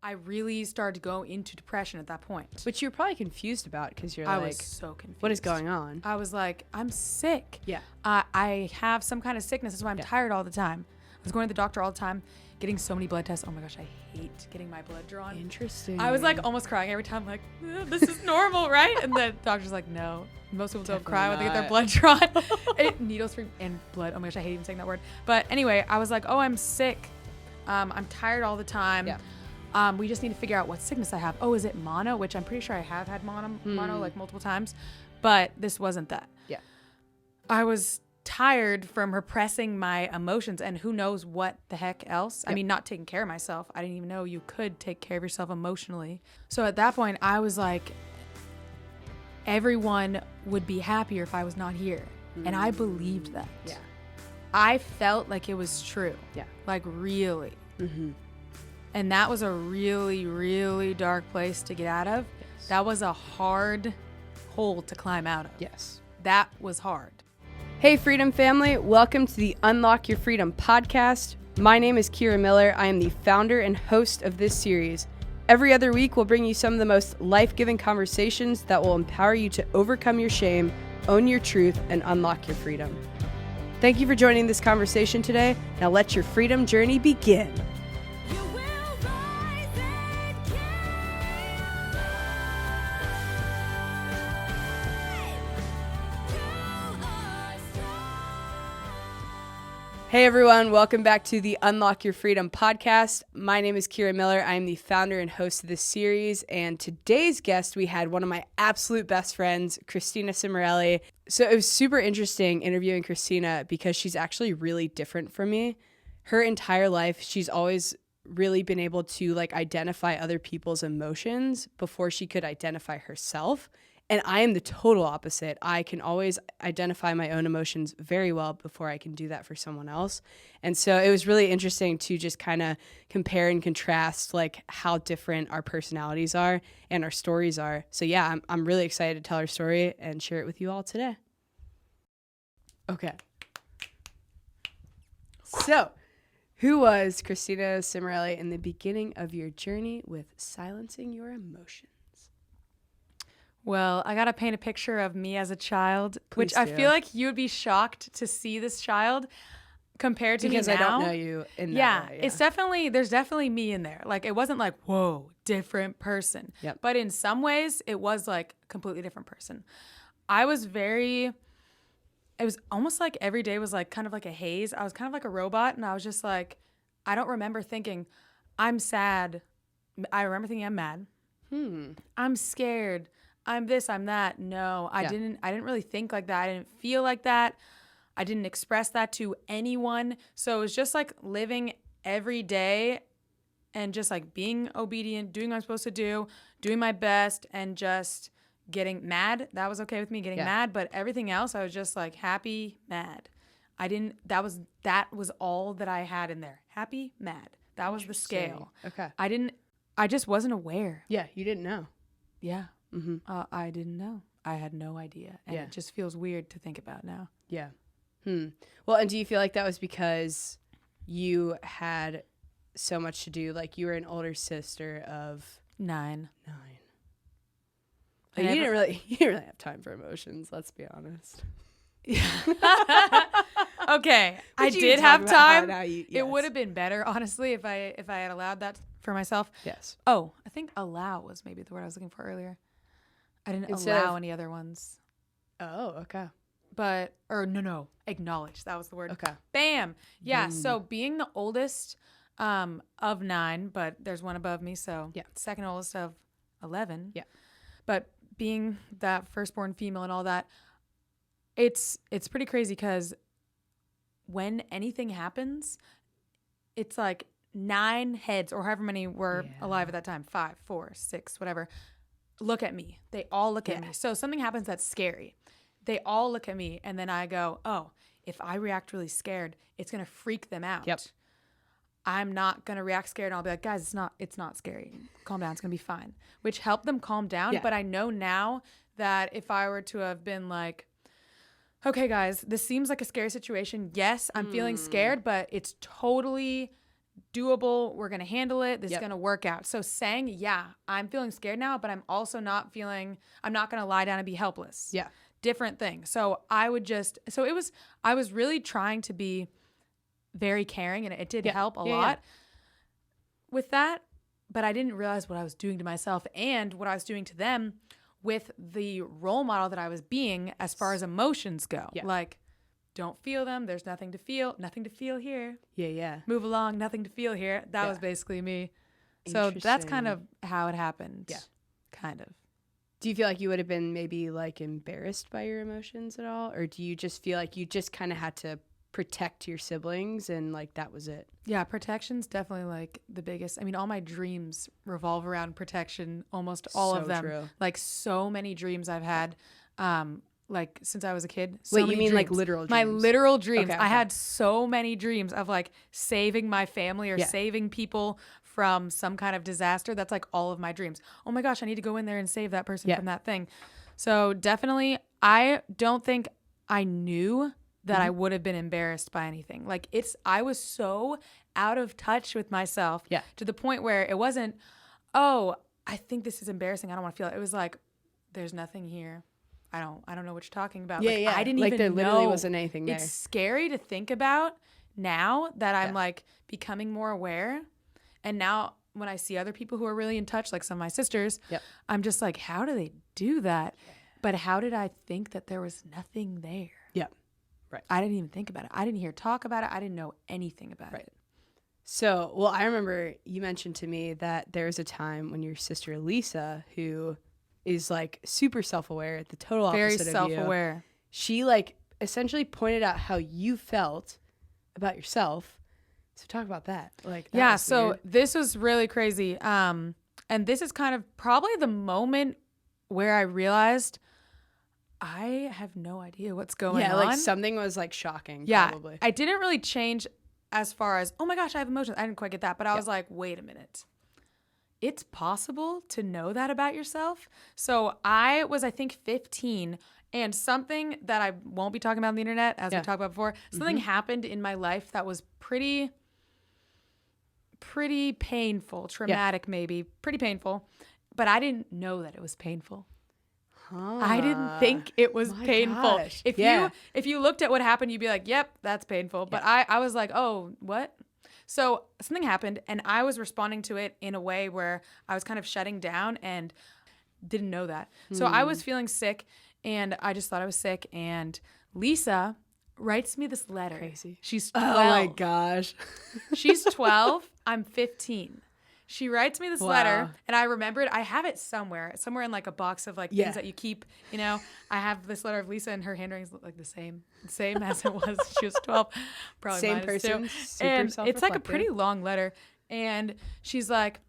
I really started to go into depression at that point. Which you're probably confused about because you're I like, was so confused. what is going on? I was like, I'm sick. Yeah. I have some kind of sickness. That's why I'm tired all the time. I was going to the doctor all the time, getting so many blood tests. Oh my gosh, I hate getting my blood drawn. Interesting. I was like almost crying every time, like, this is normal, right? And the doctor's like, no. Most people don't cry when they get their blood drawn. Needles free and blood. Oh my gosh, I hate even saying that word. But anyway, I was like, oh, I'm sick. I'm tired all the time. Yeah. We just need to figure out what sickness I have. Oh, is it mono? Which I'm pretty sure I have had mono like multiple times. But this wasn't that. Yeah. I was tired from repressing my emotions and who knows what the heck else. Yep. I mean, not taking care of myself. I didn't even know you could take care of yourself emotionally. So at that point, I was like, everyone would be happier if I was not here. And I believed that. Yeah. I felt like it was true. Yeah. Like really. Mm-hmm. And that was a really, really dark place to get out of. Yes. That was a hard hole to climb out of. Yes. That was hard. Hey, Freedom family. Welcome to the Unlock Your Freedom podcast. My name is Kira Miller. I am the founder and host of this series. Every other week, we'll bring you some of the most life-giving conversations that will empower you to overcome your shame, own your truth, and unlock your freedom. Thank you for joining this conversation today. Now let your freedom journey begin. Hey everyone, welcome back to the Unlock Your Freedom podcast. My name is Kira Miller. I am the founder and host of this series, and today's guest, we had one of my absolute best friends, Christina Cimorelli. So it was super interesting interviewing Christina because she's actually really different from me. Her entire life, she's always really been able to identify other people's emotions before she could identify herself. And I am the total opposite. I can always identify my own emotions very well before I can do that for someone else. And so it was really interesting to just kind of compare and contrast how different our personalities are and our stories are. So yeah, I'm really excited to tell her story and share it with you all today. Okay. So, who was Christina Cimorelli in the beginning of your journey with silencing your emotions? Well, I got to paint a picture of me as a child, which I do. feel like you would be shocked to see this child compared to Because me now. I don't know you in that way. Yeah, there's definitely me in there. It wasn't like, whoa, different person. Yep. But in some ways, it was like a completely different person. It was almost like every day was kind of like a haze. I was kind of like a robot, and I was just like, I don't remember thinking, I'm sad. I remember thinking I'm mad. I'm scared. I'm this, I'm that. No, I didn't really think like that. I didn't feel like that. I didn't express that to anyone. So it was just living every day and just being obedient, doing what I'm supposed to do, doing my best, and just getting mad. That was okay with me getting mad, but everything else I was just happy, mad. That was all that I had in there. Happy, mad. That was the scale. Okay. I just wasn't aware. Yeah, you didn't know. Yeah. Mm-hmm. I didn't know. I had no idea. And it just feels weird to think about now. Yeah. Well, and do you feel like that was because you had so much to do? You were an older sister of 9. You didn't really have time for emotions, let's be honest. Okay. I did have time. It would have been better, honestly, if I had allowed that for myself. Yes. Oh, I think allow was maybe the word I was looking for earlier. I didn't allow any other ones. Oh, okay. No, acknowledge. That was the word. Okay. Bam. Yeah. So being the oldest of 9, but there's one above me. So second oldest of 11. Yeah. But being that firstborn female and all that, it's pretty crazy because when anything happens, it's 9 heads or however many were alive at that time, 5, 4, 6, whatever. Look at me. They all look at me. So something happens that's scary. They all look at me, and then I go, oh, if I react really scared, it's going to freak them out. Yep. I'm not going to react scared, and I'll be like, guys, it's not scary. Calm down. It's going to be fine, which helped them calm down. Yeah. But I know now that if I were to have been like, okay, guys, this seems like a scary situation. Yes, I'm feeling scared, but it's totally doable. We're going to handle it. This is Yep. going to work out. So saying, yeah, I'm feeling scared now, but I'm also not feeling, I'm not going to lie down and be helpless. Yeah. Different thing. So I was really trying to be very caring, and it did help a lot with that. But I didn't realize what I was doing to myself and what I was doing to them with the role model that I was being as far as emotions go. Yeah. Like, don't feel them. There's nothing to feel. Nothing to feel here. Yeah. Move along. Nothing to feel here. That was basically me. So that's kind of how it happened. Yeah. Kind of. Do you feel like you would have been maybe like embarrassed by your emotions at all? Or do you just feel like you just kind of had to protect your siblings and like that was it? Yeah, protection's definitely like the biggest. I mean, all my dreams revolve around protection, almost all of them. True. Like so many dreams I've had like since I was a kid. Wait, you mean like literal dreams? My literal dreams. Okay. I had so many dreams of like saving my family or saving people from some kind of disaster. That's like all of my dreams. Oh my gosh, I need to go in there and save that person from that thing. So definitely, I don't think I knew that I would have been embarrassed by anything. Like I was so out of touch with myself to the point where it wasn't, oh, I think this is embarrassing. I don't want to feel it. It was like, there's nothing here. I don't know what you're talking about. Yeah, like, yeah. I didn't like even there literally know. wasn't anything there. It's scary to think about now that I'm like becoming more aware. And now when I see other people who are really in touch, like some of my sisters, I'm just like, how do they do that? But how did I think that there was nothing there? Yeah. Right. I didn't even think about it. I didn't hear talk about it. I didn't know anything about it. So, well, I remember you mentioned to me that there was a time when your sister Lisa, who is like super self-aware, the total opposite Very of you, self-aware. she like essentially pointed out how you felt about yourself. So talk about that. Like, that was so weird. this was really crazy. And this is kind of probably the moment where I realized I have no idea what's going on. Yeah, like something was like shocking. Yeah, probably. I didn't really change as far as, oh my gosh, I have emotions. I didn't quite get that. But I was like, wait a minute. It's possible to know that about yourself. So I was, I think, 15. And something that I won't be talking about on the internet, as we talked about before, something happened in my life that was pretty painful, traumatic maybe, pretty painful. But I didn't know that it was painful. I didn't think it was painful. Gosh. If you looked at what happened, you'd be like, yep, that's painful. But I was like, oh, what? So something happened and I was responding to it in a way where I was kind of shutting down and didn't know that. So I was feeling sick and I just thought I was sick. And Lisa writes me this letter. Crazy. She's 12. Oh my gosh. She's 12. I'm 15. She writes me this letter, and I remember it. I have it somewhere in like a box of like things that you keep. You know, I have this letter of Lisa, and her handwriting's like the same as it was. She was 12, probably Same minus person, 2. super And it's like a self-reflective. pretty long letter, and she's like,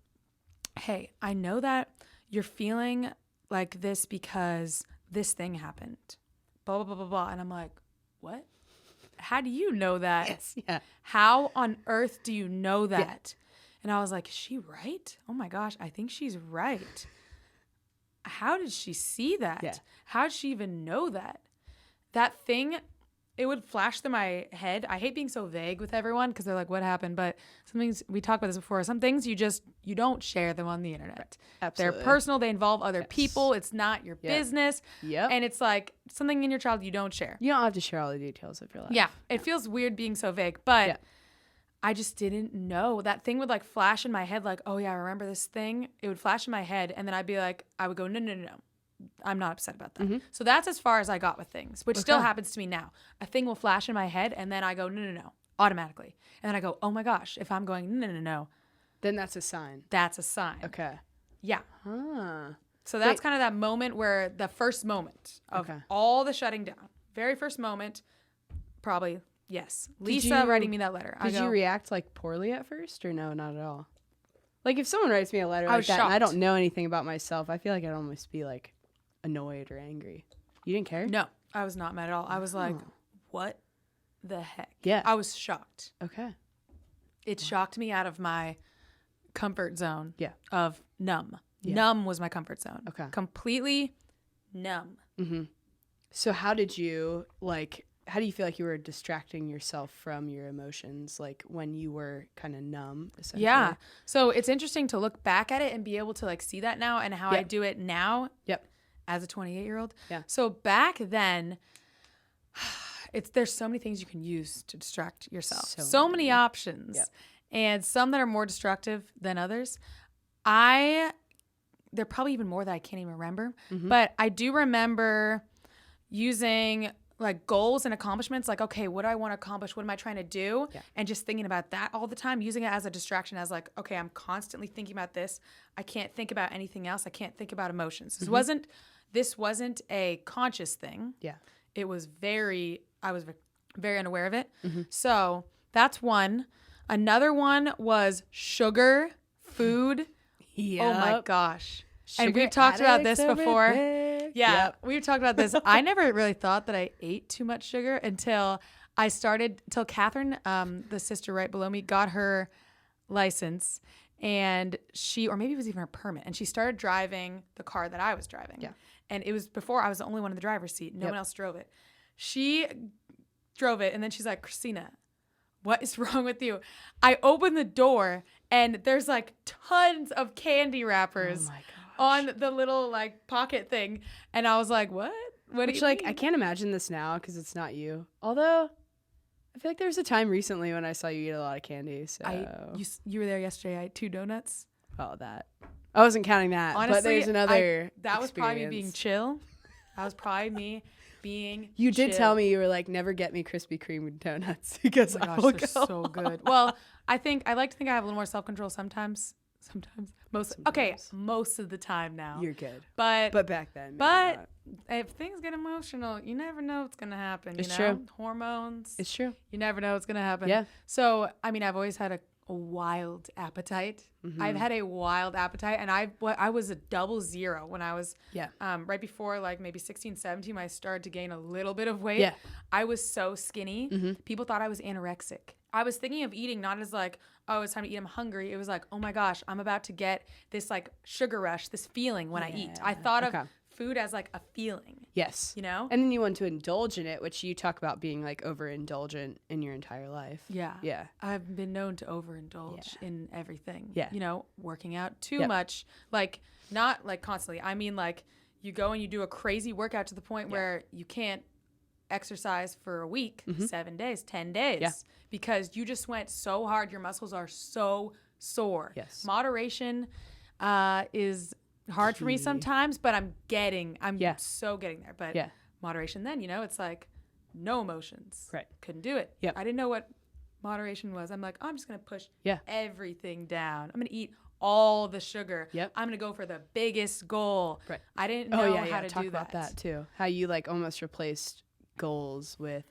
"Hey, I know that you're feeling like this because this thing happened, blah blah blah blah blah," and I'm like, "What? How do you know that? Yes, yeah. How on earth do you know that?" And I was like, is she right? Oh my gosh, I think she's right. How did she see that? Yeah. How did she even know that? That thing, it would flash through my head. I hate being so vague with everyone because they're like, what happened? But some things, we talked about this before, some things you don't share them on the internet. Absolutely. They're personal. They involve other people. It's not your business. Yep. And it's like something in your child you don't share. You don't have to share all the details of your life. Yeah. It feels weird being so vague, but I just didn't know. That thing would like flash in my head like, oh yeah, I remember this thing. It would flash in my head and then I would go, no. I'm not upset about that. So that's as far as I got with things, which still happens to me now. A thing will flash in my head and then I go, no, automatically. And then I go, oh my gosh, if I'm going, no. Then that's a sign. That's a sign. Okay. Yeah. Huh. So that's kind of that moment where the first moment of all the shutting down, very first moment, probably. Yes. Lisa writing me that letter. Did you react like poorly at first or no, not at all? Like if someone writes me a letter like that shocked. and I don't know anything about myself, I feel like I'd almost be like annoyed or angry. You didn't care? No, I was not mad at all. I was like, what the heck? Yeah. I was shocked. Okay. It shocked me out of my comfort zone of numb. Yeah. Numb was my comfort zone. Okay. Completely numb. So how did you how do you feel like you were distracting yourself from your emotions, like when you were kind of numb, essentially? Yeah. So it's interesting to look back at it and be able to like see that now and how I do it now as a 28-year-old. Yeah. So back then, there's so many things you can use to distract yourself. So many options. Yep. And some that are more destructive than others. There are probably even more that I can't even remember. But I do remember using like goals and accomplishments, like, okay, what do I want to accomplish? What am I trying to do? Yeah. And just thinking about that all the time, using it as a distraction, as like, okay, I'm constantly thinking about this. I can't think about anything else. I can't think about emotions. This wasn't a conscious thing. Yeah. I was very unaware of it. So that's one. Another one was sugar, food. Oh my gosh. Sugar and we've talked about this before. Yeah, we've talked about this. I never really thought that I ate too much sugar until Catherine, the sister right below me, got her license, and or maybe it was even her permit, and she started driving the car that I was driving. Yeah. And it was before I was the only one in the driver's seat. No one else drove it. She drove it, and then she's like, Christina, what is wrong with you? I opened the door, and there's like tons of candy wrappers on the little like pocket thing. And I was like, what? Which, like, I can't imagine this now because it's not you. Although, I feel like there was a time recently when I saw you eat a lot of candy. So you were there yesterday. I ate 2 donuts. Oh, that. I wasn't counting that. Honestly, but there's another that was probably me being chill. That was probably me being You did tell me, you were like, never get me Krispy Kreme donuts because I will go so good. Well, I like to think I have a little more self-control sometimes. Most of the time now. You're good. But back then. But if things get emotional, you never know what's going to happen. It's true. Hormones. It's true. You never know what's going to happen. Yeah. So, I mean, I've always had a wild appetite. I've had a wild appetite, and I was a 00 when I was right before like maybe 16, 17 when I started to gain a little bit of weight. Yeah. I was so skinny. People thought I was anorexic. I was thinking of eating not as like, oh, it's time to eat, I'm hungry. It was like, oh my gosh, I'm about to get this like sugar rush, this feeling when I eat. I thought of food as like a feeling. Yes. You know? And then you want to indulge in it, which you talk about being like overindulgent in your entire life. Yeah. Yeah. I've been known to overindulge in everything. Yeah. You know, working out too much. Like, not like constantly. I mean, like, you go and you do a crazy workout to the point where you can't exercise for a week, 7 days, 10 days, because you just went so hard. Your muscles are so sore. Yes. Moderation is hard for me sometimes, but I'm so getting there. But moderation then, you know, it's like no emotions. Right. Couldn't do it. Yep. I didn't know what moderation was. I'm like, I'm just going to push everything down. I'm going to eat all the sugar. Yep. I'm going to go for the biggest goal. Right. I didn't know how to talk do about that too. How you like almost replaced goals with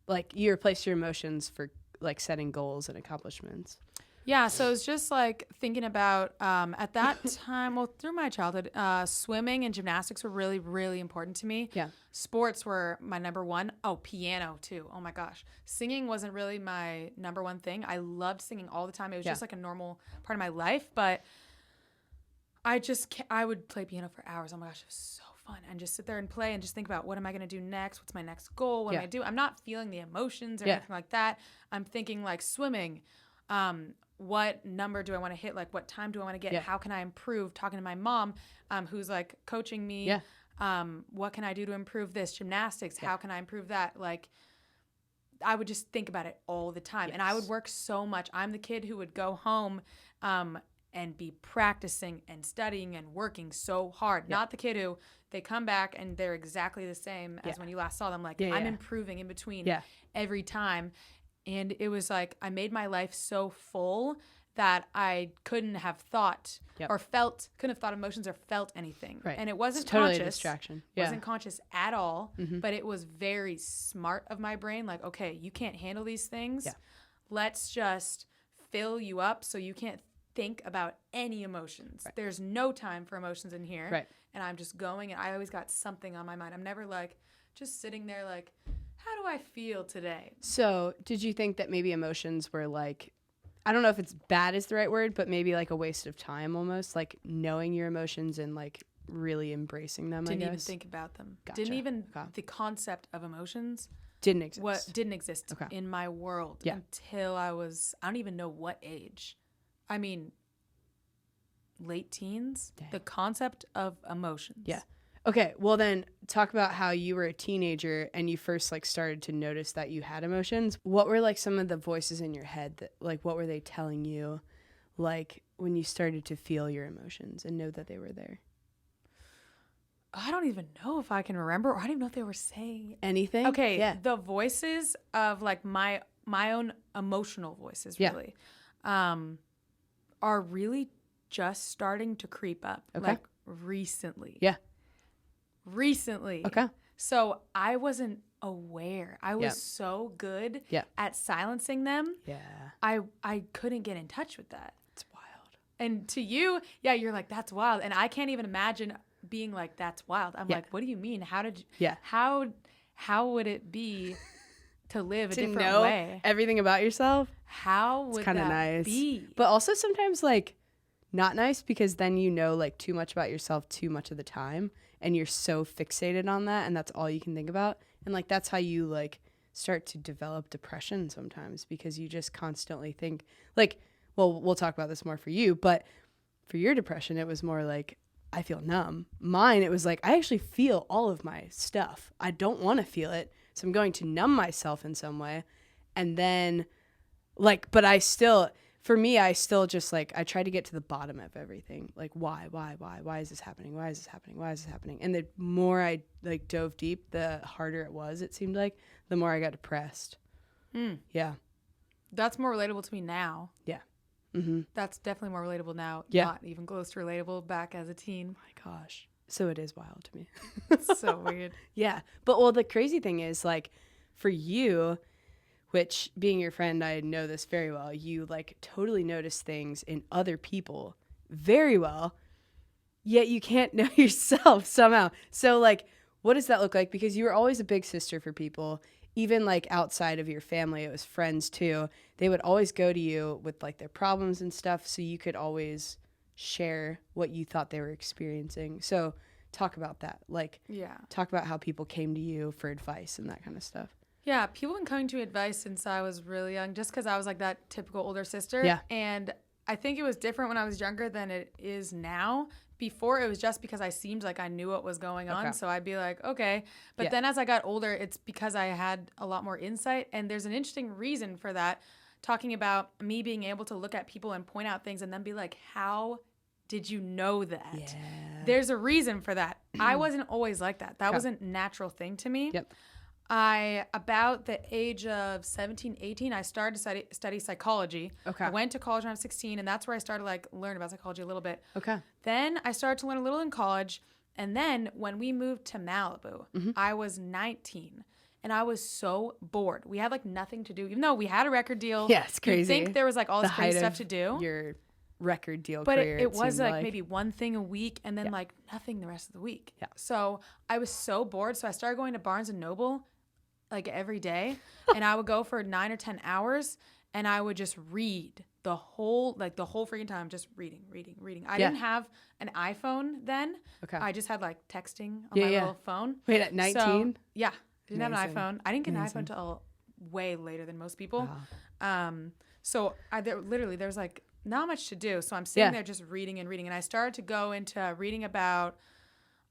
like you replaced your emotions for like setting goals and accomplishments. Yeah, so it's just like thinking about at that time, well, through my childhood, swimming and gymnastics were really, really important to me. Yeah. Sports were my number one. Oh, piano too. Oh my gosh. Singing wasn't really my number one thing. I loved singing all the time. It was just like a normal part of my life, but I would play piano for hours. Oh my gosh, it was so fun. And just sit there and play and just think about what am I going to do next? What's my next goal? What am I doing? I'm not feeling the emotions or anything like that. I'm thinking like swimming. What number do I want to hit? Like, what time do I want to get? How can I improve? Talking to my mom, who's like coaching me. What can I do to improve this? Gymnastics. How can I improve that? Like, I would just think about it all the time. And I would work so much. I'm the kid who would go home, and be practicing and studying and working so hard. Not the kid who they come back and they're exactly the same as when you last saw them. Like, I'm improving in between every time. And it was like I made my life so full that I couldn't have thought or couldn't have thought emotions or felt anything. Right. And it wasn't totally conscious. A distraction. Wasn't conscious at all, but it was very smart of my brain. Like, okay, you can't handle these things. Let's just fill you up so you can't think about any emotions. Right. There's no time for emotions in here. Right. And I'm just going, and I always got something on my mind. I'm never like just sitting there like, how do I feel today? So did you think that maybe emotions were like, I don't know if it's bad is the right word, but maybe like a waste of time almost, like knowing your emotions and like really embracing them, Didn't even think about them. Gotcha. The concept of emotions Didn't exist. What didn't exist in my world until I don't even know what age. I mean, late teens. Dang. The concept of emotions. Yeah. Okay, well then talk about how you were a teenager and you first like started to notice that you had emotions. What were like some of the voices in your head that like what were they telling you like when you started to feel your emotions and know that they were there? I don't even know if I can remember, or I don't even know if they were saying anything. Okay, yeah. The voices of like my own emotional voices really are really just starting to creep up like recently. Yeah. Recently. Okay. So I wasn't aware. I was so good at silencing them. Yeah. I couldn't get in touch with that. It's wild. And to you, you're like, that's wild. And I can't even imagine being like, that's wild. I'm like, what do you mean? How did you, how would it be to live a different know way? Everything about yourself? How would that nice. be? But also sometimes like not nice because then you know like too much about yourself too much of the time and you're so fixated on that and that's all you can think about. And like that's how you like start to develop depression sometimes because you just constantly think like, well, we'll talk about this more for you, but for your depression, it was more like, I feel numb. Mine, it was like, I actually feel all of my stuff. I don't want to feel it. So I'm going to numb myself in some way. And then like, but I still, for me, I still just like, I try to get to the bottom of everything. Like, why is this happening? Why is this happening? Why is this happening? And the more I like dove deep, the harder it was, it seemed like, the more I got depressed. Yeah. That's more relatable to me now. Yeah. Mm-hmm. That's definitely more relatable now. Yeah. Not even close to relatable back as a teen. Oh my gosh. So it is wild to me. It's so weird. Yeah. But well, the crazy thing is like for you, which being your friend, I know this very well. You like totally notice things in other people very well, yet you can't know yourself somehow. So like, what does that look like? Because you were always a big sister for people. Even like outside of your family, it was friends too. They would always go to you with like their problems and stuff. So you could always share what you thought they were experiencing. So talk about that. Like, talk about how people came to you for advice and that kind of stuff. Yeah. People have been coming to advice since I was really young, just because I was like that typical older sister. Yeah. And I think it was different when I was younger than it is now. Before, it was just because I seemed like I knew what was going on. So I'd be like, okay. But then as I got older, it's because I had a lot more insight. And there's an interesting reason for that, talking about me being able to look at people and point out things and then be like, how did you know that? Yeah. There's a reason for that. I wasn't always like that. That wasn't a natural thing to me. Yep. About the age of 17, 18, I started to study psychology. Okay. I went to college when I was 16, and that's where I started like learn about psychology a little bit. Okay. Then I started to learn a little in college, and then when we moved to Malibu, I was 19, and I was so bored. We had like nothing to do, even though we had a record deal. Yeah, it's crazy. You'd think there was like all this crazy stuff to do. Your record deal but career. But it was like maybe one thing a week, and then like nothing the rest of the week. Yeah. So I was so bored, so I started going to Barnes and Noble like every day, and I would go for 9 or 10 hours, and I would just read the whole freaking time, just reading. I didn't have an iPhone then. Okay. I just had like texting on my little phone. Wait, at 19? So, yeah. I didn't have an iPhone. I didn't get an iPhone until way later than most people. Wow. So there's like not much to do. So I'm sitting there just reading, and I started to go into reading about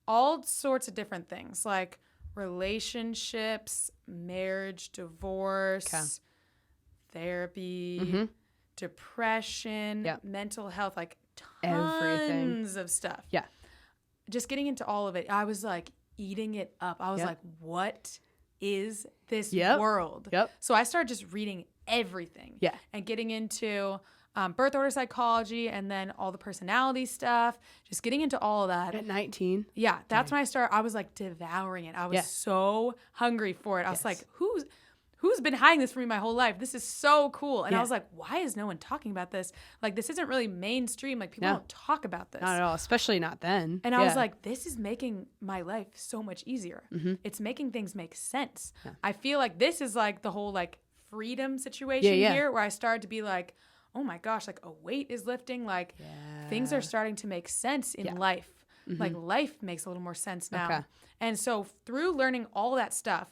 all sorts of different things, like relationships, marriage, divorce, therapy, depression, mental health, like tons of stuff. Yeah. Just getting into all of it, I was like eating it up. I was like, what is this world? Yep. So I started just reading everything. Yeah. And getting into birth order psychology, and then all the personality stuff, just getting into all of that. At 19? Yeah, that's when I started. I was like devouring it. I was so hungry for it. I was like, who's been hiding this from me my whole life? This is so cool. And I was like, why is no one talking about this? Like, this isn't really mainstream. Like, people don't talk about this. Not at all, especially not then. And I was like, this is making my life so much easier. It's making things make sense. Yeah. I feel like this is like the whole like freedom situation here, where I started to be like, oh my gosh, like a weight is lifting, like things are starting to make sense in life. Like life makes a little more sense now. Okay. And so through learning all that stuff,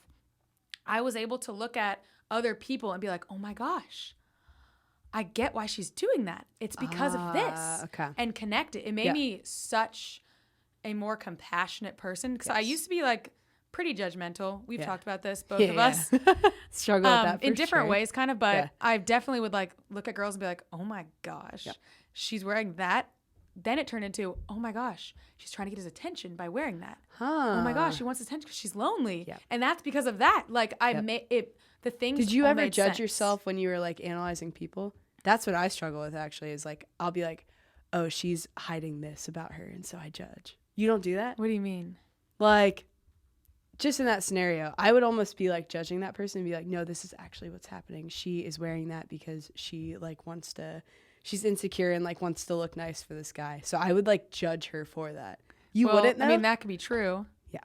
I was able to look at other people and be like, oh my gosh, I get why she's doing that. It's because of this. Okay. And connect it. It made me such a more compassionate person. Because I used to be like pretty judgmental. We've talked about this, both of us. Struggle with that for in different sure. ways, kind of. But I definitely would like look at girls and be like, oh my gosh, she's wearing that. Then it turned into, oh my gosh, she's trying to get his attention by wearing that. Oh my gosh, she wants his attention because she's lonely. And that's because of that. Like I made it, the things. Did you all ever made judge sense. yourself when you were like analyzing people? That's what I struggle with actually, is like, I'll be like, oh, she's hiding this about her. And so I judge. You don't do that? What do you mean? Like, just in that scenario, I would almost be like judging that person and be like, no, this is actually what's happening. She is wearing that because she like wants to, she's insecure and like wants to look nice for this guy. So I would like judge her for that. You wouldn't know? I mean, that could be true. Yeah.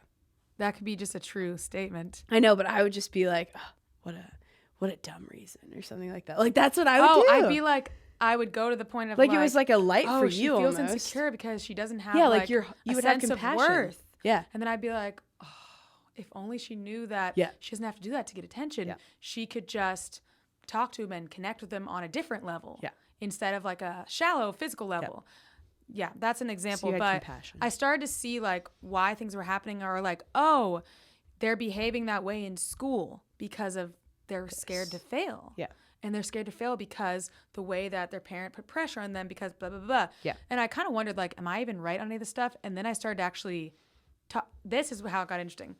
That could be just a true statement. I know, but I would just be like, oh, what a dumb reason or something like that. Like, that's what I would do. I'd be like, I would go to the point of like it was like a light for she you feels almost. Insecure because she doesn't have you a would sense have of compassion. worth. Yeah. And then I'd be like, oh, if only she knew that she doesn't have to do that to get attention. Yeah. She could just talk to him and connect with him on a different level instead of like a shallow physical level. Yeah, that's an example. So you had but compassion. I started to see like why things were happening, or like, oh, they're behaving that way in school because of they're scared to fail. Yeah. And they're scared to fail because the way that their parent put pressure on them because blah, blah, blah. Yeah. And I kind of wondered, like, am I even right on any of this stuff? And then I started to actually this is how it got interesting.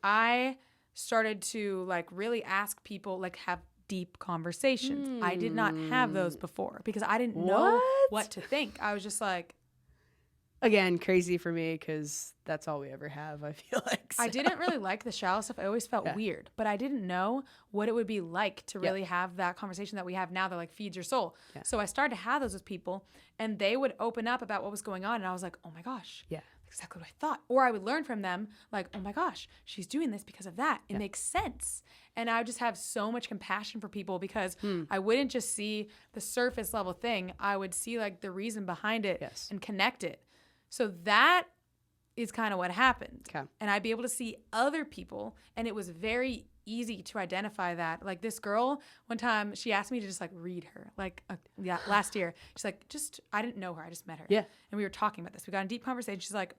I started to, like, really ask people, like, have deep conversations. I did not have those before because I didn't know what to think. I was just like, again, crazy for me because that's all we ever have, I feel like. So. I didn't really like the shallow stuff. I always felt weird, but I didn't know what it would be like to really have that conversation that we have now that like feeds your soul. Yeah. So I started to have those with people and they would open up about what was going on. And I was like, oh my gosh. Yeah. Exactly what I thought. Or I would learn from them like, oh my gosh, she's doing this because of that. It makes sense. And I would just have so much compassion for people because I wouldn't just see the surface level thing. I would see like the reason behind it and connect it. So that is kind of what happened. Okay. And I'd be able to see other people, and it was very easy to identify that. Like this girl, one time, she asked me to just like read her. Like last year, she's like, I didn't know her. I just met her. Yeah. And we were talking about this. We got in a deep conversation. She's like,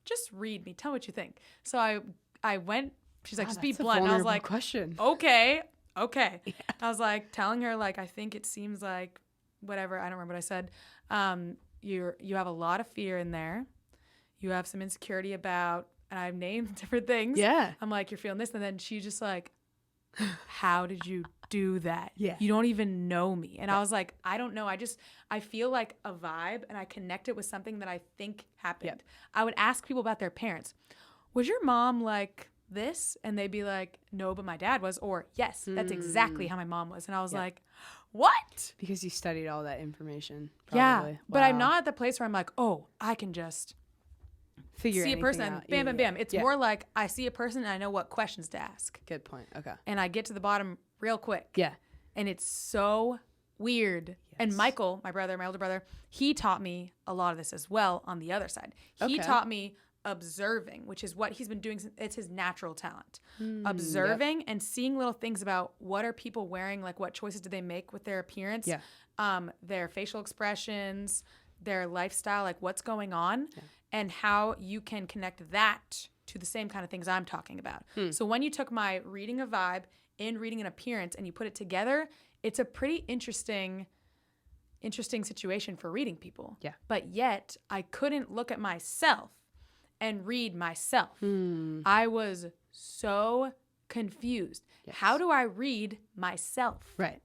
just read me. Tell me what you think. So I went, she's like, just be blunt. And I was like, question. Okay. Yeah. I was like telling her like, I think it seems like whatever. I don't remember what I said. You have a lot of fear in there. You have some insecurity about, and I've named different things. Yeah. I'm like, you're feeling this. And then she just like, how did you do that? Yeah. You don't even know me. And I was like, I don't know. I feel like a vibe and I connect it with something that I think happened. Yep. I would ask people about their parents. Was your mom like this? And they'd be like, no, but my dad was. Or yes, that's exactly how my mom was. And I was like, what? Because you studied all that information. Probably. Yeah. Wow. But I'm not at the place where I'm like, oh, I can just see a person, out. bam, bam, bam. It's more like I see a person and I know what questions to ask. Good point. Okay. And I get to the bottom real quick. Yeah. And it's so weird. Yes. And Michael, my older brother, he taught me a lot of this as well on the other side. He taught me observing, which is what he's been doing. It's his natural talent. Observing and seeing little things about what are people wearing, like what choices do they make with their appearance, their facial expressions, their lifestyle, like what's going on, and how you can connect that to the same kind of things I'm talking about. So when you took my reading a vibe and reading an appearance and you put it together, it's a pretty interesting situation for reading people. Yeah. But yet I couldn't look at myself and read myself. I was so confused. Yes. How do I read myself? Right.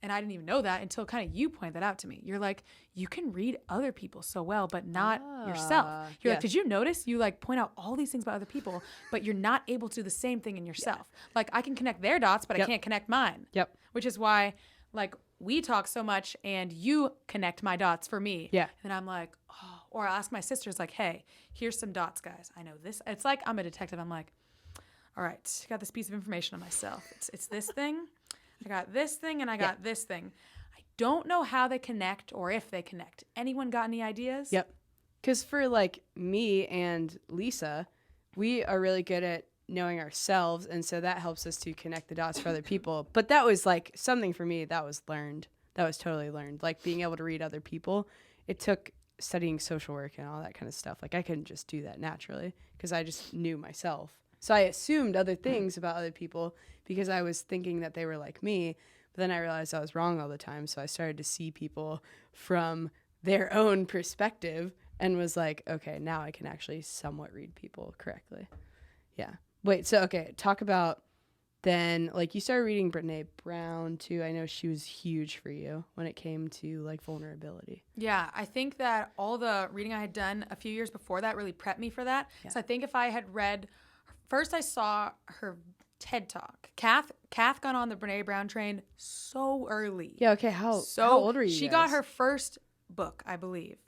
And I didn't even know that until kind of you pointed that out to me. You're like, you can read other people so well, but not yourself. You're like, did you notice you like point out all these things about other people, but you're not able to do the same thing in yourself? Like I can connect their dots, but I can't connect mine. Yep. Which is why like we talk so much and you connect my dots for me. Yeah. And I'm like, oh, or I'll ask my sisters like, hey, here's some dots, guys. I know this. It's like I'm a detective. I'm like, all right, I got this piece of information on myself. It's this thing. I got this thing and I got this thing. I don't know how they connect or if they connect. Anyone got any ideas? Yep. Because for like me and Lisa, we are really good at knowing ourselves. And so that helps us to connect the dots for other people. But that was like something for me that was learned. That was totally learned. Like being able to read other people. It took studying social work and all that kind of stuff. Like I couldn't just do that naturally because I just knew myself. So I assumed other things about other people because I was thinking that they were like me. But then I realized I was wrong all the time. So I started to see people from their own perspective and was like, okay, now I can actually somewhat read people correctly. Yeah. Wait, so, okay, talk about then, like, you started reading Brene Brown, too. I know she was huge for you when it came to, like, vulnerability. Yeah, I think that all the reading I had done a few years before that really prepped me for that. Yeah. So I think if I had read, first I saw her TED Talk. Kath got on the Brene Brown train so early. Yeah, okay, how old were you She guys? got her first book, I believe.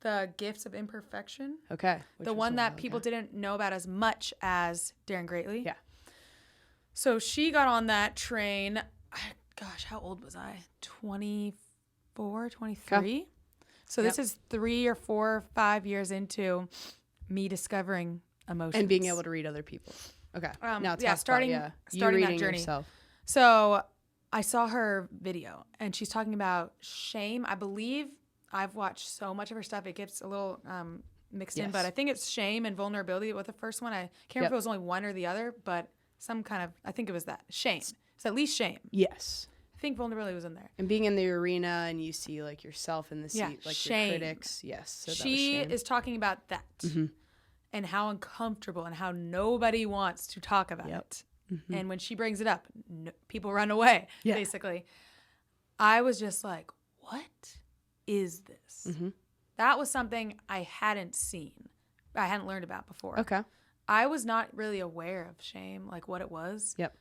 The Gifts of Imperfection. Okay. The one that people didn't know about as much as Daring Greatly. Yeah. So she got on that train. Gosh, how old was I? 24, 23? Okay. So this is 3 or 4 or 5 years into me discovering emotions. And being able to read other people. Okay. Now starting that journey. Yourself. So I saw her video and she's talking about shame. I believe I've watched so much of her stuff. It gets a little mixed in, but I think it's shame and vulnerability with the first one. I can't remember if it was only one or the other, but I think it was that. Shame. It's at least shame. Yes. I think vulnerability was in there. And being in the arena and you see like yourself in the seat, like shame. your critics. Yes. So she is talking about that and how uncomfortable and how nobody wants to talk about it. Mm-hmm. And when she brings it up, people run away, basically. I was just like, what is this? Mm-hmm. That was something I hadn't seen. I hadn't learned about before. Okay. I was not really aware of shame, like what it was. Yep.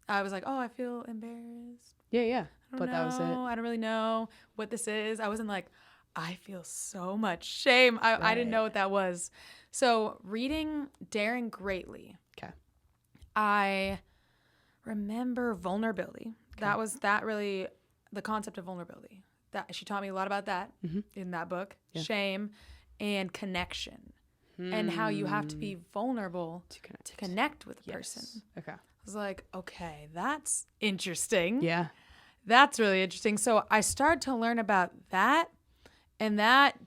I was like, oh, I feel embarrassed. Yeah. That was it. I don't really know what this is. I wasn't like, I feel so much shame. I didn't know what that was. So reading Daring Greatly. Okay. I remember vulnerability. Okay. That was really the concept of vulnerability. That she taught me a lot about that in that book. Yeah. Shame and connection. And how you have to be vulnerable to connect with a person. Okay. I was like, okay, that's interesting. Yeah. That's really interesting. So I started to learn about that, and that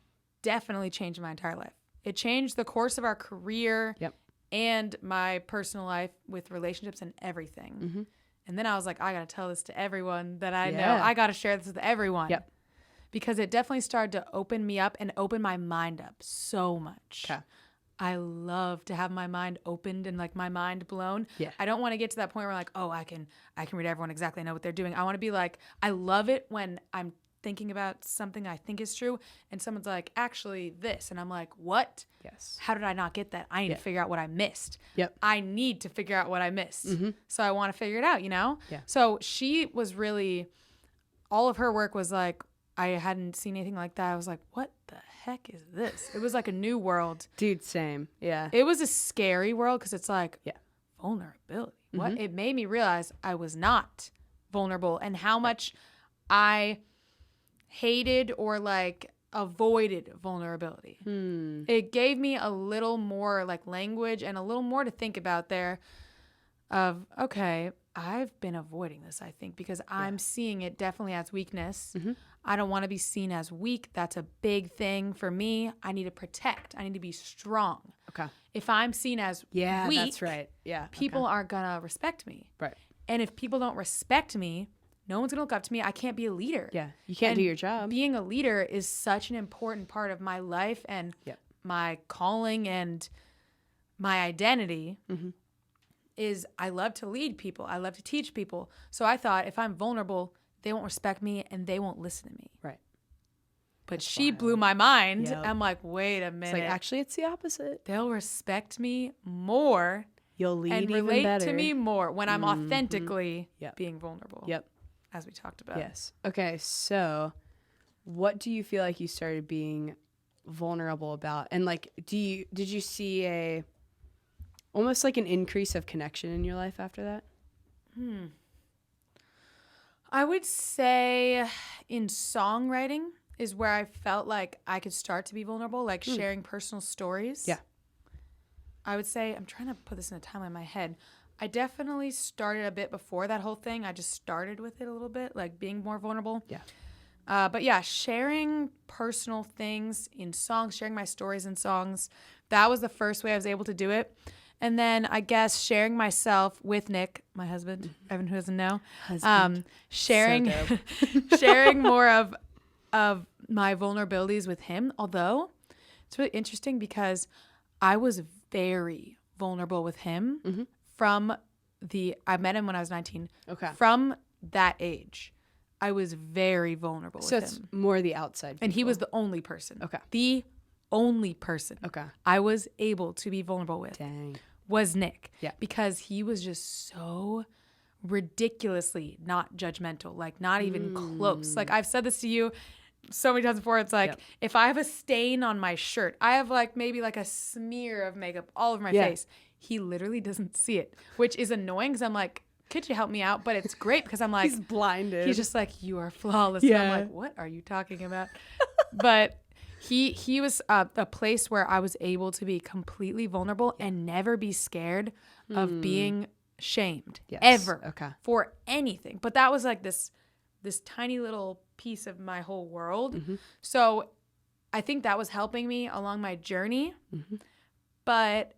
definitely changed my entire life. It changed the course of our career and my personal life with relationships and everything. Mm-hmm. And then I was like, I got to tell this to everyone that I know. I got to share this with everyone. Yep. Because it definitely started to open me up and open my mind up so much. Okay. I love to have my mind opened and like my mind blown. Yeah. I don't want to get to that point where like, oh, I can read everyone exactly know what they're doing. I want to be like, I love it when I'm thinking about something I think is true and someone's like, actually this. And I'm like, what? Yes. How did I not get that? I need to figure out what I missed. Yep. I need to figure out what I missed. Mm-hmm. So I want to figure it out, Yeah. So she was really, all of her work was like, I hadn't seen anything like that. I was like, what the heck is this? It was like a new world. Dude, same. Yeah. It was a scary world because it's like vulnerability. Mm-hmm. What? It made me realize I was not vulnerable and how much I hated or like avoided vulnerability. It gave me a little more like language and a little more to think about there of, okay, I've been avoiding this, I think, because I'm seeing it definitely as weakness. Mm-hmm. I don't want to be seen as weak. That's a big thing for me. I need to protect. I need to be strong. Okay. If I'm seen as weak, that's right. Yeah. People aren't going to respect me. Right. And if people don't respect me, no one's going to look up to me. I can't be a leader. Yeah. You can't do your job. Being a leader is such an important part of my life and my calling and my identity. Mm-hmm. Is I love to lead people. I love to teach people. So I thought if I'm vulnerable, they won't respect me and they won't listen to me. Right. But that's she blew my mind. Yep. I'm like, wait a minute. It's like, actually, it's the opposite. They'll respect me more. You'll lead and even relate better to me more when I'm authentically being vulnerable. Yep. As we talked about. Yes. Okay. So what do you feel like you started being vulnerable about? And like, did you see almost like an increase of connection in your life after that? I would say in songwriting is where I felt like I could start to be vulnerable, like sharing personal stories. Yeah. I would say, I'm trying to put this in a timeline in my head. I definitely started a bit before that whole thing. I just started with it a little bit, like being more vulnerable. Yeah. But yeah, sharing personal things in songs, sharing my stories in songs, that was the first way I was able to do it. And then I guess sharing myself with Nick, my husband, Evan, who doesn't know, sharing So sharing more of my vulnerabilities with him. Although it's really interesting because I was very vulnerable with him I met him when I was 19. Okay. From that age, I was very vulnerable So with it's him. more the outside people. And he was the only person. Okay. The only person Okay. I was able to be vulnerable with Dang. was Nick. Yeah. Because he was just so ridiculously not judgmental, like not even close. Like I've said this to you so many times before. It's like if I have a stain on my shirt, I have like maybe like a smear of makeup all over my face. He literally doesn't see it, which is annoying because I'm like, could you help me out? But it's great because I'm like, He's blinded. He's just like, you are flawless. Yeah. And I'm like, what are you talking about? But he was a place where I was able to be completely vulnerable and never be scared of being shamed ever for anything. But that was like this tiny little piece of my whole world. So I think that was helping me along my journey. But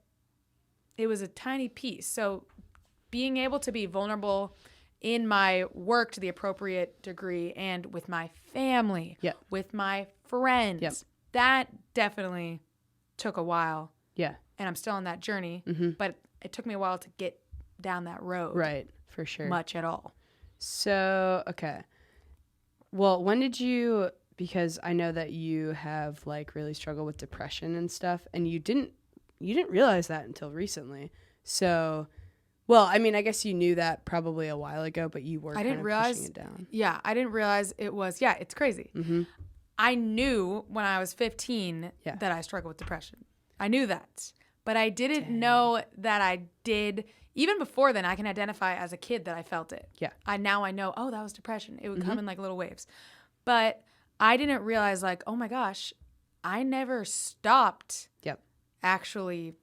it was a tiny piece. So being able to be vulnerable in my work to the appropriate degree and with my family, with my friends, that definitely took a while. Yeah. And I'm still on that journey, but it took me a while to get down that road. Right, for sure. Much at all. So, okay. Well, when did you, because I know that you have like really struggled with depression and stuff, and you didn't realize that until recently. So, well, I mean, I guess you knew that probably a while ago, but you were pushing it down. Yeah, I didn't realize it was, it's crazy. I knew when I was 15 that I struggled with depression. I knew that. But I didn't know that I did. Even before then, I can identify as a kid that I felt it. Yeah. Now I know, that was depression. It would come in like little waves. But I didn't realize like, oh my gosh, I never stopped actually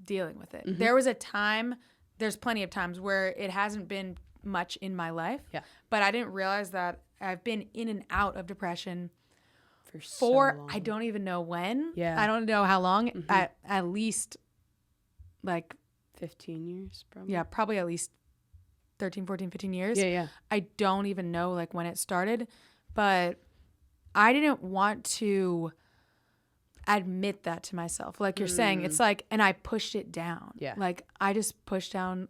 dealing with it. There was a time, there's plenty of times where it hasn't been much in my life. Yeah. But I didn't realize that I've been in and out of depression for so long. I don't even know when. Yeah. I don't know how long. At least like 15 years probably. Yeah, probably at least 13, 14, 15 years. Yeah. I don't even know like when it started, but I didn't want to admit that to myself. Like you're saying, it's like, and I pushed it down. Yeah. Like I just pushed down,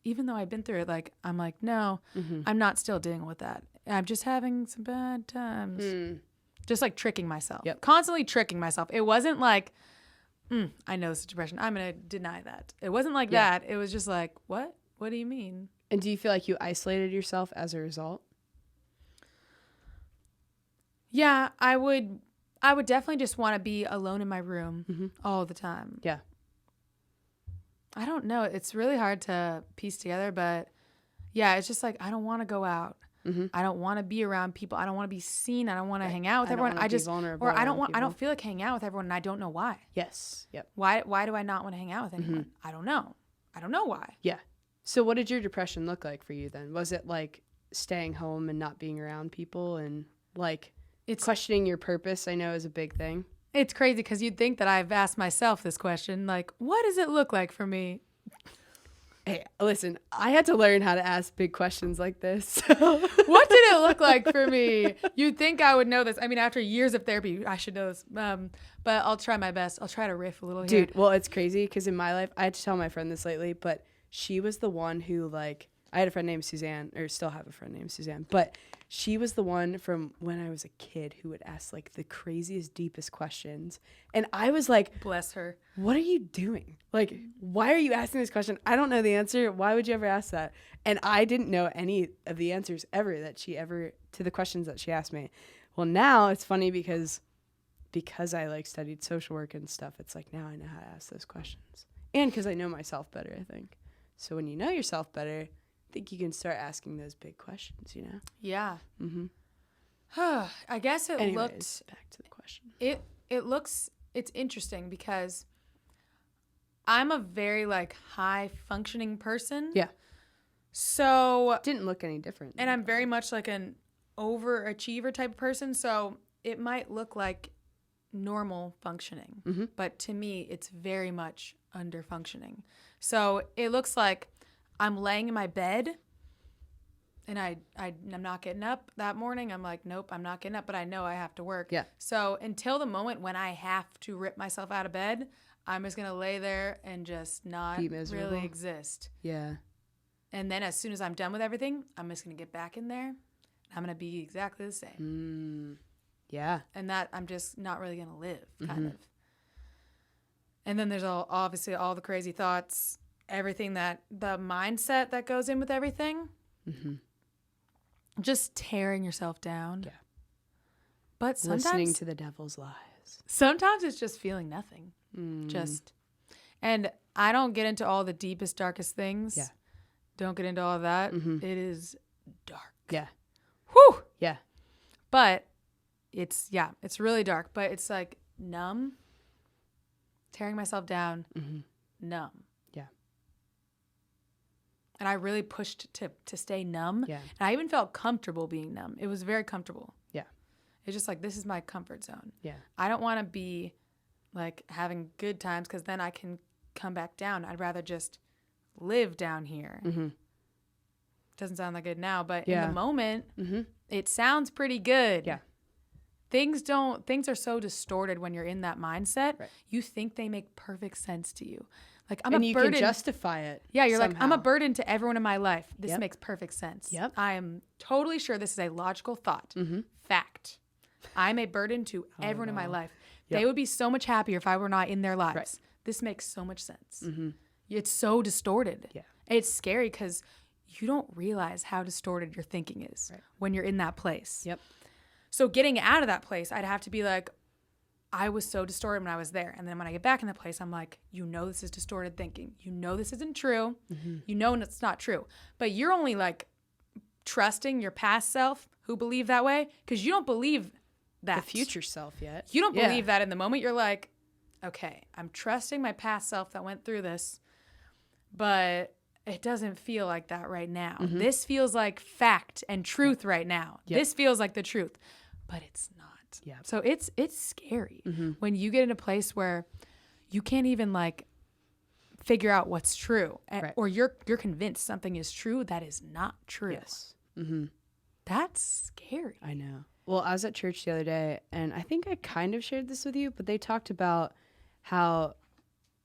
even though I've been through it, like, I'm like, no, I'm not still dealing with that. I'm just having some bad times. Just like tricking myself. Constantly tricking myself. It wasn't like, I know this is depression. I'm going to deny that. It wasn't like that. It was just like, what? What do you mean? And do you feel like you isolated yourself as a result? Yeah, I would definitely just want to be alone in my room all the time. Yeah. I don't know. It's really hard to piece together, but yeah, it's just like, I don't want to go out. I don't want to be around people. I don't want to be seen. I don't want to hang out with everyone. I just, or I don't feel like hanging out with everyone, and I don't know why. Yes. Yep. Why do I not want to hang out with anyone? I don't know. I don't know why. Yeah. So what did your depression look like for you then? Was it like staying home and not being around people and like questioning your purpose? I know is a big thing. It's crazy because you'd think that I've asked myself this question, like, what does it look like for me? Hey, listen, I had to learn how to ask big questions like this. What did it look like for me? You'd think I would know this. I mean, after years of therapy, I should know this. But I'll try my best. I'll try to riff a little here. Dude, well, it's crazy because in my life, I had to tell my friend this lately, but she was the one who, like, I had a friend named Suzanne, or still have a friend named Suzanne, but she was the one from when I was a kid who would ask, like, the craziest, deepest questions. And I was like, bless her. What are you doing? Like, why are you asking this question? I don't know the answer. Why would you ever ask that? And I didn't know any of the answers ever to the questions that she asked me. Well, now it's funny because I, like, studied social work and stuff. It's like, now I know how to ask those questions. And because I know myself better, I think. So when you know yourself better, I think you can start asking those big questions, you know? Yeah. I guess it looked... back to the question. It's interesting because I'm a very like high functioning person. Yeah. So Didn't look any different. and I'm very much like an overachiever type of person. So it might look like normal functioning, but to me, it's very much under functioning. So it looks like I'm laying in my bed and I'm not getting up that morning. I'm like, nope, I'm not getting up, but I know I have to work. Yeah. So until the moment when I have to rip myself out of bed, I'm just going to lay there and just not Be miserable. really exist. Yeah. And then as soon as I'm done with everything, I'm just going to get back in there. I'm going to be exactly the same. Yeah. And that I'm just not really going to live, kind of. And then there's obviously all the crazy thoughts, everything that the mindset that goes in with everything. Just tearing yourself down. Yeah. But sometimes Listening to the devil's lies. sometimes it's just feeling nothing. And I don't get into all the deepest, darkest things. Yeah. Don't get into all of that. It is dark. Yeah. Whew. Yeah. But it's really dark. But it's like numb. Tearing myself down. Numb. Yeah. And I really pushed to stay numb. Yeah. And I even felt comfortable being numb. It was very comfortable. Yeah. It's just like, this is my comfort zone. Yeah. I don't want to be like having good times because then I can come back down. I'd rather just live down here. Doesn't sound that good now, but in the moment, it sounds pretty good. Yeah. Things are so distorted when you're in that mindset. Right. You think they make perfect sense to you. Like And you can justify it. Yeah, you're somehow. like, I'm a burden to everyone in my life. This Yep. makes perfect sense. Yep. I am totally sure this is a logical thought. Fact. I'm a burden to everyone in my life. Yep. They would be so much happier if I were not in their lives. Right. This makes so much sense. It's so distorted. Yeah. It's scary because you don't realize how distorted your thinking is when you're in that place. Yep. So getting out of that place, I'd have to be like, I was so distorted when I was there. And then when I get back in the place, I'm like, this is distorted thinking. This isn't true. It's not true. But you're only like trusting your past self who believe that way because you don't believe that. The future self yet. You don't believe that in the moment. You're like, okay, I'm trusting my past self that went through this, but it doesn't feel like that right now. This feels like fact and truth right now. Yep. This feels like the truth, but it's not. Yeah. So it's scary when you get in a place where you can't even like figure out what's true, or you're convinced something is true that is not true. Yes. That's scary. I know. Well, I was at church the other day, and I think I kind of shared this with you, but they talked about how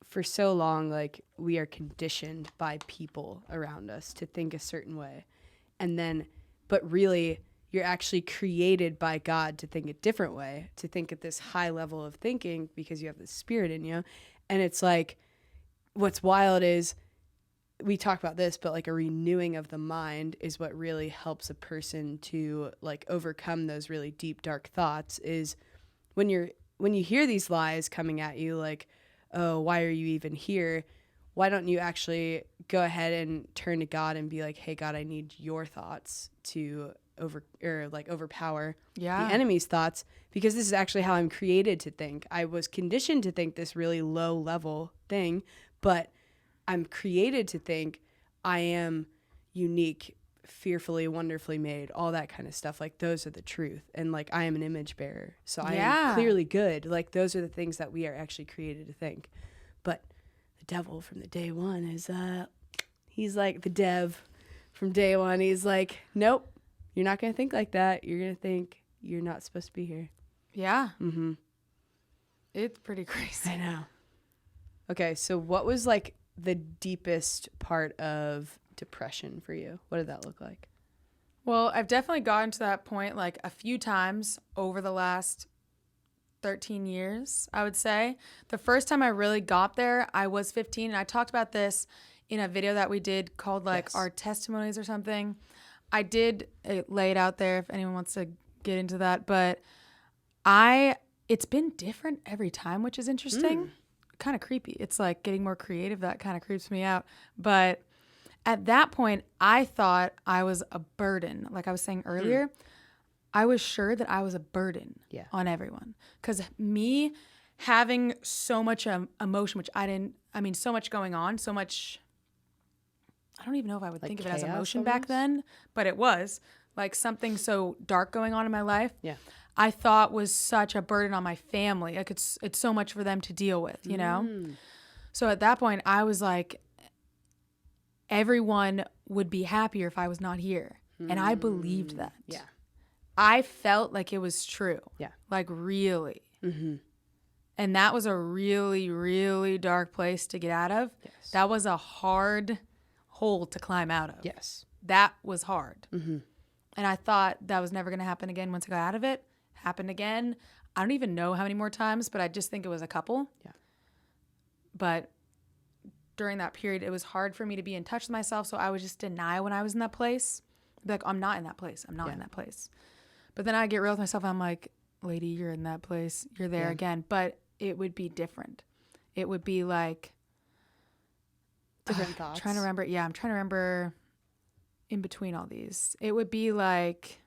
for so long, like, we are conditioned by people around us to think a certain way. And then, but really, you're actually created by God to think a different way, to think at this high level of thinking because you have the Spirit in you. And it's like, what's wild is, we talk about this, but like a renewing of the mind is what really helps a person to like overcome those really deep, dark thoughts. Is when you hear these lies coming at you, like, oh, why are you even here? Why don't you actually go ahead and turn to God and be like, hey, God, I need your thoughts to overpower the enemy's thoughts, because this is actually how I'm created to think. I was conditioned to think this really low level thing, but I'm created to think I am unique, fearfully, wonderfully made, all that kind of stuff. Like, those are the truth. And like, I am an image bearer. So I am clearly good. Like, those are the things that we are actually created to think. But the devil from the day one is, he's like the dev from day one. He's like, nope, you're not going to think like that. You're going to think you're not supposed to be here. Yeah. It's pretty crazy. I know. Okay. So what was like the deepest part of depression for you? What did that look like? Well, I've definitely gotten to that point like a few times over the last 13 years, I would say. The first time I really got there, I was 15, and I talked about this in a video that we did called like our testimonies or something. I did lay it out there if anyone wants to get into that, but it's been different every time, which is interesting. Kind of creepy. It's like getting more creative. That kind of creeps me out. But at that point, I thought I was a burden. Like I was saying earlier, I was sure that I was a burden on everyone. Because me having so much emotion, which so much going on, so much, I don't even know if I would think of it as emotion back then, but it was like something so dark going on in my life. Yeah. I thought was such a burden on my family. Like it's so much for them to deal with, you know? So at that point I was like, everyone would be happier if I was not here. And I believed that. Yeah. I felt like it was true. Yeah. Like really. Mm-hmm. And that was a really, really dark place to get out of. Yes. That was a hard hole to climb out of. Yes. That was hard. Mm-hmm. And I thought that was never going to happen again once I got out of it. Happened again. I don't even know how many more times, but I just think it was a couple. Yeah. But during that period, it was hard for me to be in touch with myself. So I would just deny when I was in that place. Be like, I'm not in that place. I'm not in that place. But then I get real with myself. I'm like, lady, you're in that place. You're there again. But it would be different. It would be like different thoughts. Trying to remember. Yeah, I'm trying to remember in between all these. It would be like,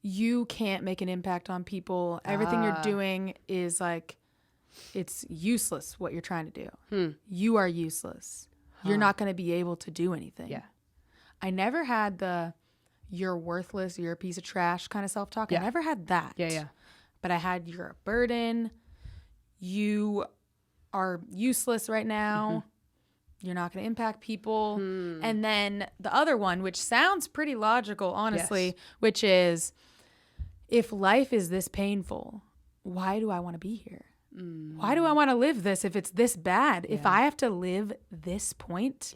you can't make an impact on people. Everything you're doing is like, it's useless what you're trying to do. You are useless. You're not going to be able to do anything. Yeah. I never had the you're worthless, you're a piece of trash kind of self-talk. I never had that. Yeah. But I had you're a burden. You are useless right now. You're not going to impact people. And then the other one, which sounds pretty logical, honestly, which is, if life is this painful, why do I want to be here? Why do I want to live this if it's this bad? If I have to live this point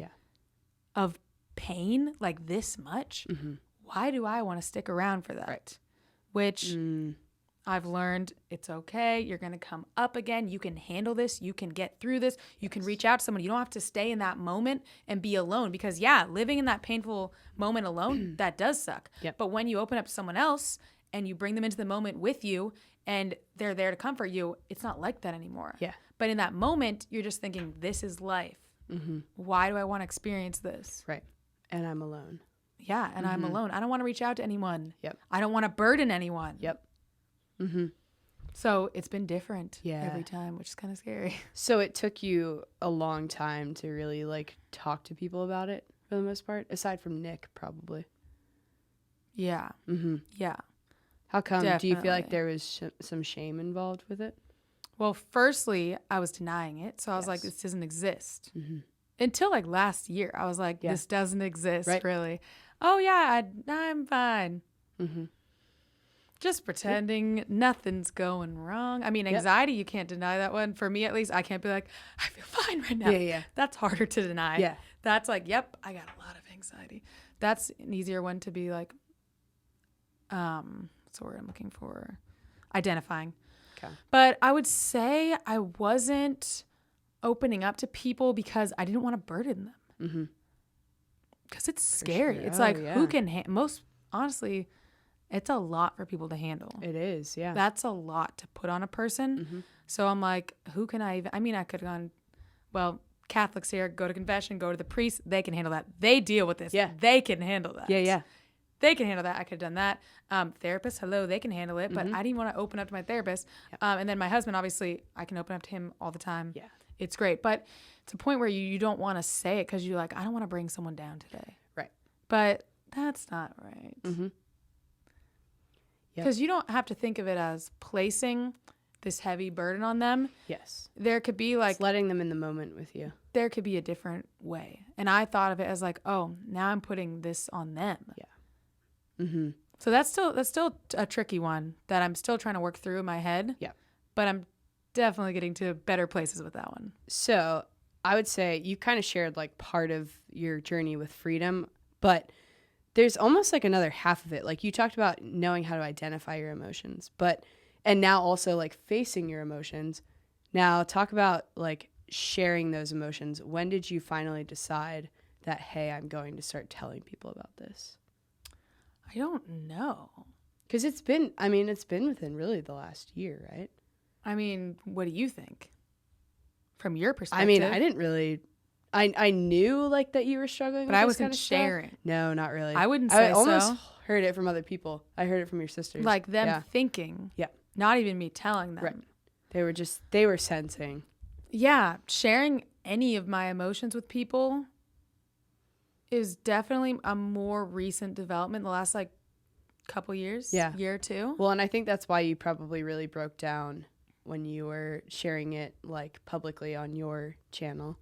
of pain, like this much, why do I want to stick around for that? Right. Which I've learned it's okay. You're going to come up again. You can handle this. You can get through this. You can reach out to someone. You don't have to stay in that moment and be alone, because living in that painful moment alone, that does suck. Yep. But when you open up to someone else and you bring them into the moment with you and they're there to comfort you, it's not like that anymore. Yeah. But in that moment, you're just thinking, this is life. Why do I want to experience this? Right. And I'm alone. Yeah, and I'm alone. I don't want to reach out to anyone. Yep. I don't want to burden anyone. Yep. So it's been different Yeah. every time, which is kind of scary. So it took you a long time to really like talk to people about it for the most part, aside from Nick, probably. Yeah. Yeah. How come? Do you feel like Definitely. there was some shame involved with it? Well, firstly, I was denying it. So I was like, this doesn't exist. Until like last year, I was like, this doesn't exist, really. Oh, yeah, I'm fine. Just pretending nothing's going wrong. I mean, anxiety, you can't deny that one. For me, at least, I can't be like, I feel fine right now. Yeah. That's harder to deny. Yeah. That's like, yep, I got a lot of anxiety. That's an easier one to be like, what's the word I'm looking for? Identifying. Okay. But I would say I wasn't opening up to people because I didn't want to burden them. Because it's scary. sure. It's Oh, like, yeah. who can, honestly, it's a lot for people to handle. It is, yeah. That's a lot to put on a person. So I'm like, who can I even, I mean, I could have gone, well, Catholics here, go to confession, go to the priest. They can handle that. They deal with this. Yeah. They can handle that. Yeah. They can handle that. I could have done that. Therapist, hello, they can handle it. But I didn't want to open up to my therapist. And then my husband, obviously, I can open up to him all the time. Yeah. It's great. But it's a point where you don't want to say it because you're like, I don't want to bring someone down today. Right. But that's not right. Because you don't have to think of it as placing this heavy burden on them. Yes. There could be like, It's letting them in the moment with you. there could be a different way. And I thought of it as like, oh, now I'm putting this on them. Yeah. So that's still a tricky one that I'm still trying to work through in my head. Yeah. But I'm definitely getting to better places with that one. So I would say you kind of shared like part of your journey with freedom, but there's almost like another half of it. Like you talked about knowing how to identify your emotions, and now also like facing your emotions. Now talk about like sharing those emotions. When did you finally decide that, hey, I'm going to start telling people about this? I don't know. Because it's been within really the last year, right? I mean, what do you think? From your perspective. I mean, I didn't really, I knew like that you were struggling But with I this wasn't kind of stuff. sharing. No, not really. I wouldn't I say almost so. heard it from other people. I heard it from your sisters. Like them thinking. Yeah. not even me telling them. Right. They were sensing. Yeah, sharing any of my emotions with people is definitely a more recent development, the last like couple years, year or two. Well, and I think that's why you probably really broke down when you were sharing it like publicly on your channel,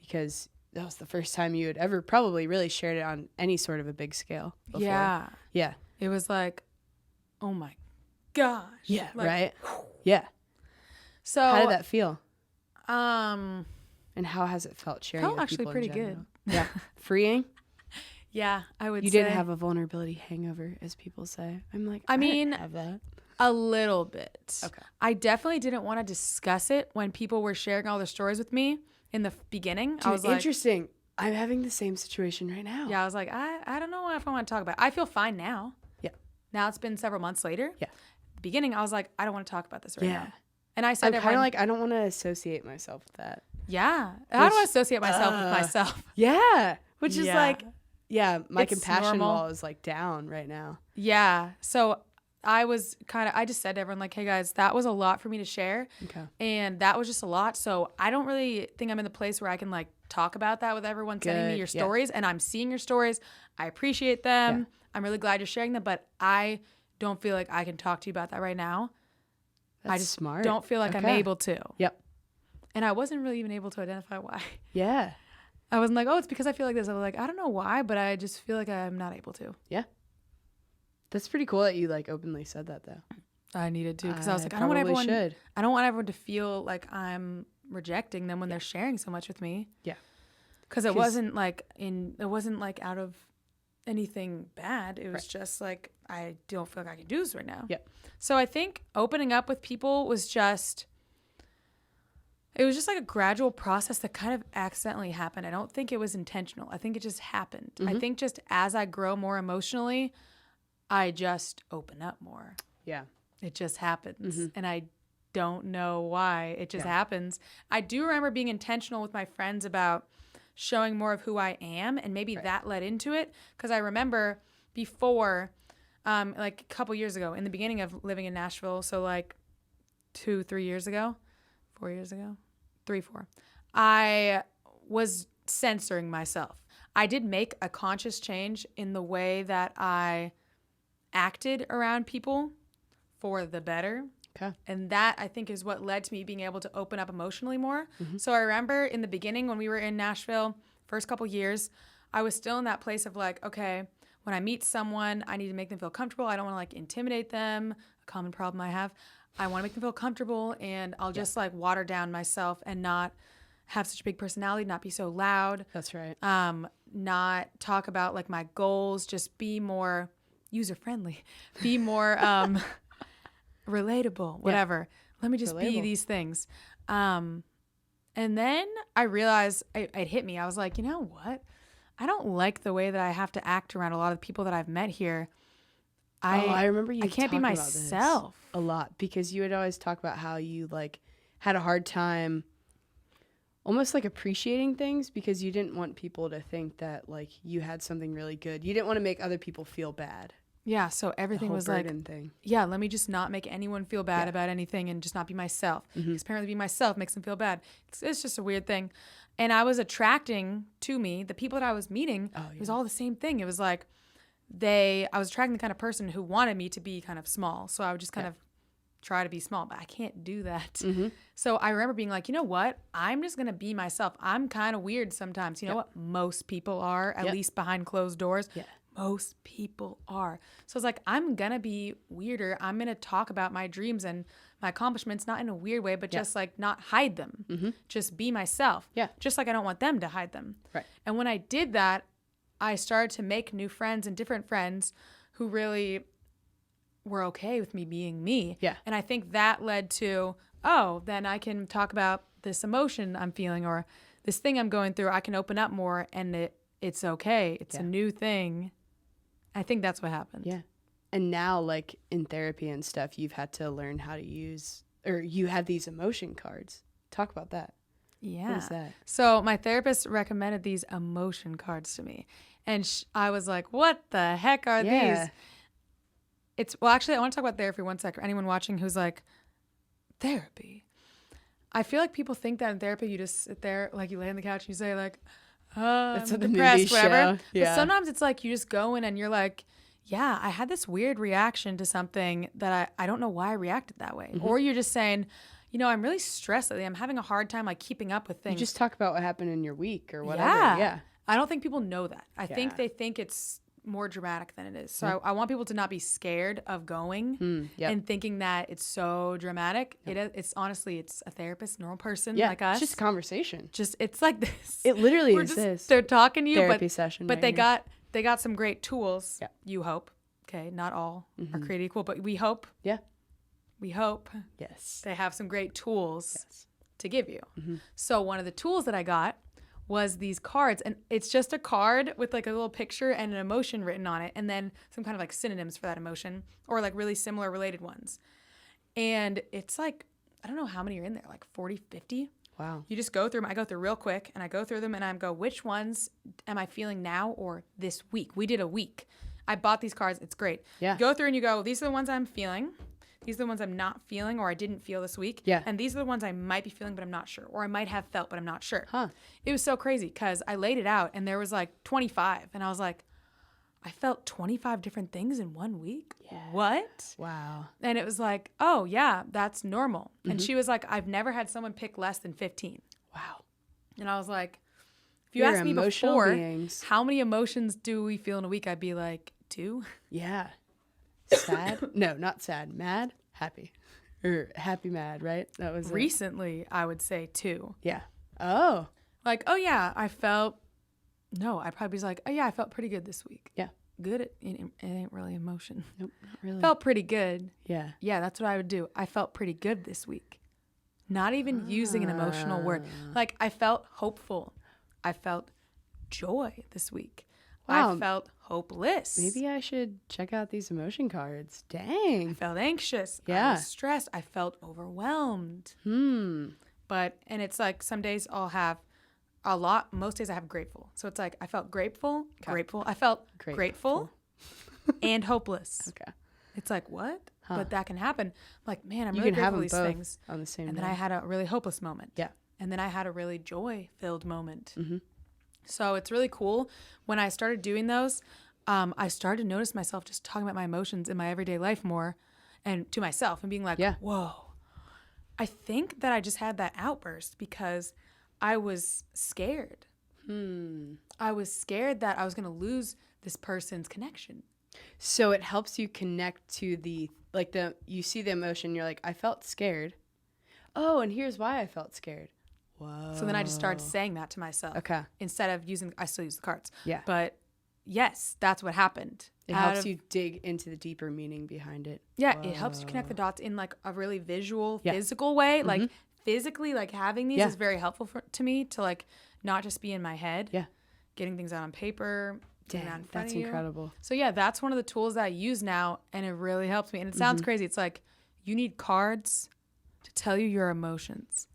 because that was the first time you had ever probably really shared it on any sort of a big scale before. Yeah. It was like, oh my gosh. Yeah, like, right? Yeah. So how did that feel? And how has it felt sharing felt it with actually people pretty in general? good. Yeah. Freeing? Yeah, I would say. You didn't have a vulnerability hangover, as people say. I'm like, I mean, didn't have that. A little bit. Okay. I definitely didn't want to discuss it when people were sharing all their stories with me in the beginning. Dude, I was like, interesting. I'm having the same situation right now. Yeah, I was like, I don't know if I want to talk about it. I feel fine now. Yeah. Now it's been several months later. Yeah. Beginning, I was like, I don't want to talk about this right now. And I I'm said, kind of like, I don't want to associate myself with that. Yeah. I don't want to associate myself with myself. Yeah. Which is like, my It's compassion normal. wall is like down right now. Yeah. So I just said to everyone, like, hey guys, that was a lot for me to share. Okay. And that was just a lot. So I don't really think I'm in the place where I can like talk about that with everyone sending me your stories. And I'm seeing your stories. I appreciate them. Yeah. I'm really glad you're sharing them, but I don't feel like I can talk to you about that right now. That's I just smart. don't feel like I'm able to. Yep. And I wasn't really even able to identify why. Yeah. I wasn't like, oh, it's because I feel like this. I was like, I don't know why, but I just feel like I'm not able to. Yeah. That's pretty cool that you like openly said that though. I needed to, because I was like, I don't want everyone to feel like I'm rejecting them when they're sharing so much with me. Yeah. Because it wasn't like out of anything bad. It was just like, I don't feel like I can do this right now. Yep. So I think opening up with people was just like a gradual process that kind of accidentally happened. I don't think it was intentional. I think it just happened. I think just as I grow more emotionally, I just open up more. Yeah. It just happens. And I don't know why. It just happens. I do remember being intentional with my friends about showing more of who I am, and maybe that led into it. Because I remember before, like a couple years ago, in the beginning of living in Nashville, so like 4 years ago, I was censoring myself. I did make a conscious change in the way that I acted around people for the better. Okay. And that, I think, is what led to me being able to open up emotionally more. So I remember in the beginning when we were in Nashville, first couple years, I was still in that place of like, okay, when I meet someone, I need to make them feel comfortable. I don't want to like intimidate them. A common problem I have. I want to make them feel comfortable, and I'll just like water down myself and not have such a big personality, not be so loud. That's right. Not talk about like my goals, just be more user-friendly, be more relatable, whatever. Let me just be these things. And then I realized it hit me. I was like, you know what? I don't like the way that I have to act around a lot of the people that I've met here. I remember you. I can't be myself a lot, because you would always talk about how you like had a hard time almost like appreciating things because you didn't want people to think that like you had something really good. You didn't want to make other people feel bad. Yeah, so everything was like, thing. Yeah, let me just not make anyone feel bad about anything and just not be myself. Because apparently being myself makes them feel bad. It's just a weird thing. And I was attracting to me, the people that I was meeting, it was all the same thing. It was like I was attracting the kind of person who wanted me to be kind of small. So I would just kind of try to be small, but I can't do that. So I remember being like, you know what? I'm just going to be myself. I'm kind of weird sometimes. You know what? Most people are, at least behind closed doors. Yeah. Most people are. So it's like, I'm going to be weirder. I'm going to talk about my dreams and my accomplishments, not in a weird way, but just like not hide them. Just be myself. Yeah. Just like I don't want them to hide them. Right. And when I did that, I started to make new friends and different friends who really were okay with me being me. Yeah. And I think that led to, then I can talk about this emotion I'm feeling or this thing I'm going through. I can open up more, and it's okay. It's a new thing. I think that's what happened. Yeah. And now, like in therapy and stuff, you've had to learn how to use, or you have these emotion cards. Talk about that. Yeah. What is that? So my therapist recommended these emotion cards to me. And I was like, what the heck are these? well, actually, I want to talk about therapy 1 second. Anyone watching who's like, therapy. I feel like people think that in therapy, you just sit there, like you lay on the couch and you say like, That's I'm a depressed, movie whatever. show. Yeah. But sometimes it's like you just go in and you're like, yeah, I had this weird reaction to something that I don't know why I reacted that way. Or you're just saying, I'm really stressed lately. I'm having a hard time like keeping up with things. You just talk about what happened in your week or whatever. Yeah. I don't think people know that. I think Yeah. they think it's more dramatic than it is. So I want people to not be scared of going and thinking that it's so dramatic. It's honestly, it's a therapist, normal person like us. It's just a conversation. It's like this. It literally is this. They're talking to you, Therapy session. but right they here. got some great tools. Yeah. You hope. Okay, not all are created equal, but we hope. Yeah. We hope Yes. they have some great tools Yes. to give you. So one of the tools that I got was these cards, and it's just a card with like a little picture and an emotion written on it, and then some kind of like synonyms for that emotion or like really similar related ones. And it's like, I don't know how many are in there, like 40, 50. Wow. You just go through them. I go through real quick and I go through them and I go, which ones am I feeling now or this week? We did a week. I bought these cards. It's great. Yeah. You go through and you go, these are the ones I'm feeling. These are the ones I'm not feeling or I didn't feel this week. Yeah. And these are the ones I might be feeling, but I'm not sure. Or I might have felt, but I'm not sure. Huh. It was so crazy because I laid it out and there was like 25. And I was like, I felt 25 different things in 1 week? Yeah. What? Wow. And it was like, oh, yeah, that's normal. And she was like, I've never had someone pick less than 15. Wow. And I was like, if you We're asked me emotional before, beings. how many emotions do we feel in a week? I'd be like, 2. Yeah. Sad? No, not sad. Mad? Happy. Or happy mad, right? That was it. Recently, I would say 2. Yeah. Oh. Like, oh, yeah, I'd probably be like, oh, yeah, I felt pretty good this week. Yeah. Good. It ain't really emotion. Nope. Not really. Felt pretty good. Yeah. Yeah, that's what I would do. I felt pretty good this week. Not even using an emotional word. Like, I felt hopeful. I felt joy this week. Wow. I felt hopeless. Maybe I should check out these emotion cards. I Dang. felt anxious. Yeah. I was stressed. I felt overwhelmed. And it's like some days I'll have a lot. Most days I have grateful. So it's like I felt grateful. I felt grateful and hopeless. Okay. It's like, what? But that can happen. I'm like, man, I'm You really can have grateful them for both these things. on the same And day. then I had a really hopeless moment. Yeah. And then I had a really joy-filled moment. So it's really cool. When I started doing those, I started to notice myself just talking about my emotions in my everyday life more and to myself and being like, whoa. I think that I just had that outburst because I was scared. I was scared that I was going to lose this person's connection. So it helps you connect to you see the emotion, you're like, I felt scared. Oh, and here's why I felt scared. Whoa. So then I just started saying that to myself. Okay. Instead of I still use the cards. Yeah. But yes, that's what happened. It helps you dig into the deeper meaning behind it. Yeah, it helps you connect the dots in like a really visual, physical way. Like physically, like having these is very helpful to me to like not just be in my head. Yeah. Getting things out on paper. Dang, that's incredible. So yeah, that's one of the tools that I use now, and it really helps me. And it sounds crazy. It's like you need cards to tell you your emotions.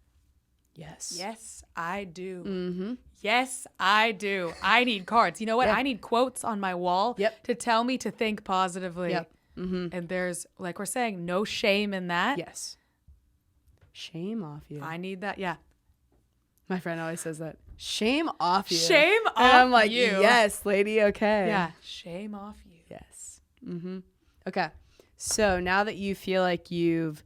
Yes. Yes, I do. Yes, I do. I need cards. You know what? I need quotes on my wall to tell me to think positively. Yep. And there's, like we're saying, no shame in that. Yes. Shame off you. I need that. Yeah. My friend always says that. Shame off you. Shame off you. And I'm like, yes, lady, okay. Yeah. Shame off you. Yes. Okay. So now that you feel like you've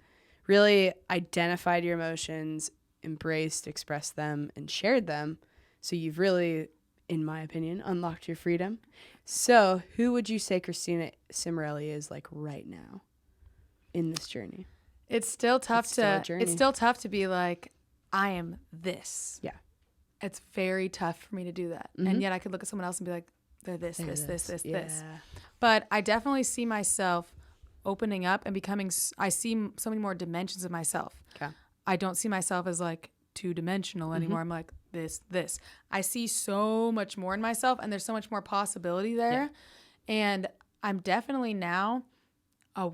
really identified your emotions, embraced, expressed them, and shared them, so you've really, in my opinion, unlocked your freedom. So who would you say Christina Cimorelli is like right now in this journey? It's still tough It's still tough to be like, I am this. Yeah. It's very tough for me to do that. And yet I could look at someone else and be like, they're this. But I definitely see myself opening up and becoming, I see so many more dimensions of myself. Okay. I don't see myself as like two-dimensional anymore. I'm like this. I see so much more in myself, and there's so much more possibility there. Yeah. And I'm definitely now a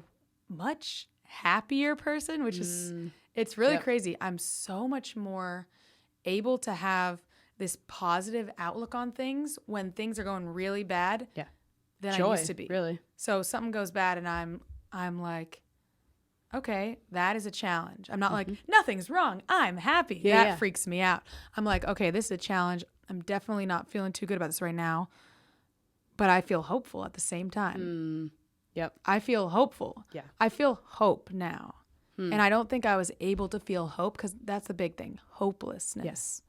much happier person, which is, it's really crazy. I'm so much more able to have this positive outlook on things when things are going really bad than I used to be. Really. So something goes bad and I'm I'm like, okay, that is a challenge. I'm not like, nothing's wrong, I'm happy. That freaks me out. I'm like, okay, this is a challenge. I'm definitely not feeling too good about this right now, but I feel hopeful at the same time. Yep. I feel hopeful. Yeah. I feel hope now. And I don't think I was able to feel hope because that's the big thing. Hopelessness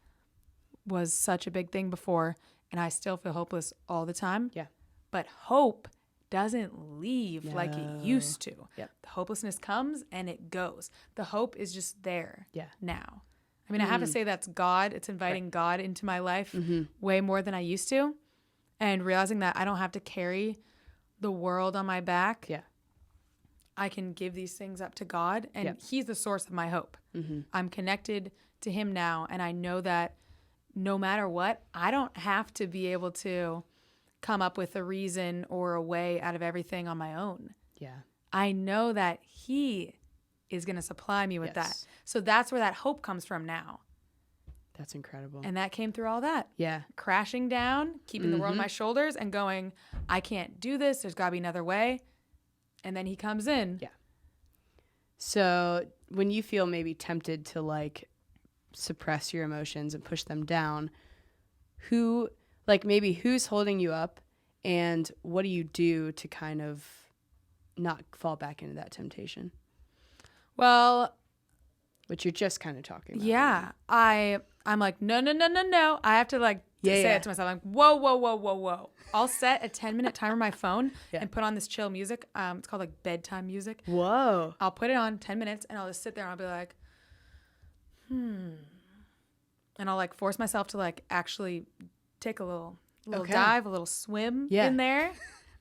was such a big thing before, and I still feel hopeless all the time. Yeah. But hope doesn't leave like it used to. Yep. The hopelessness comes and it goes. The hope is just there now. I mean, I have to say that's God. It's inviting God into my life way more than I used to, and realizing that I don't have to carry the world on my back. Yeah. I can give these things up to God, and he's the source of my hope. I'm connected to him now, and I know that no matter what, I don't have to be able to come up with a reason or a way out of everything on my own. Yeah. I know that he is going to supply me with that. So that's where that hope comes from now. That's incredible. And that came through all that. Yeah. Crashing down, keeping the world on my shoulders and going, I can't do this. There's got to be another way. And then he comes in. Yeah. So when you feel maybe tempted to like suppress your emotions and push them down, who's holding you up, and what do you do to kind of not fall back into that temptation? Well, which you're just kind of talking about. Yeah. I'm like, no. I have to like say it to myself. I'm like, whoa. I'll set a 10-minute timer on my phone and put on this chill music. It's called like bedtime music. Whoa. I'll put it on 10 minutes and I'll just sit there and I'll be like, And I'll like force myself to like actually take a little dive, a little swim in there.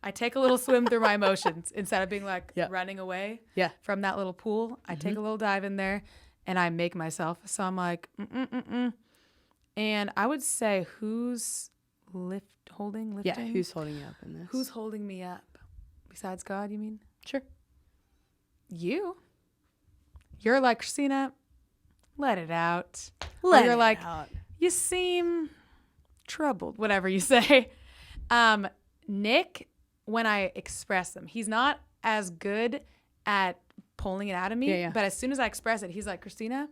I take a little swim through my emotions instead of being like running away from that little pool. I take a little dive in there and I make myself. So I'm like, And I would say who's lifting? Yeah, who's holding you up in this? Who's holding me up? Besides God, you mean? Sure. You. You're like, Christina, let it out. You're like, you seem troubled, whatever you say. Nick, when I express them, he's not as good at pulling it out of me. But as soon as I express it, he's like, Christina,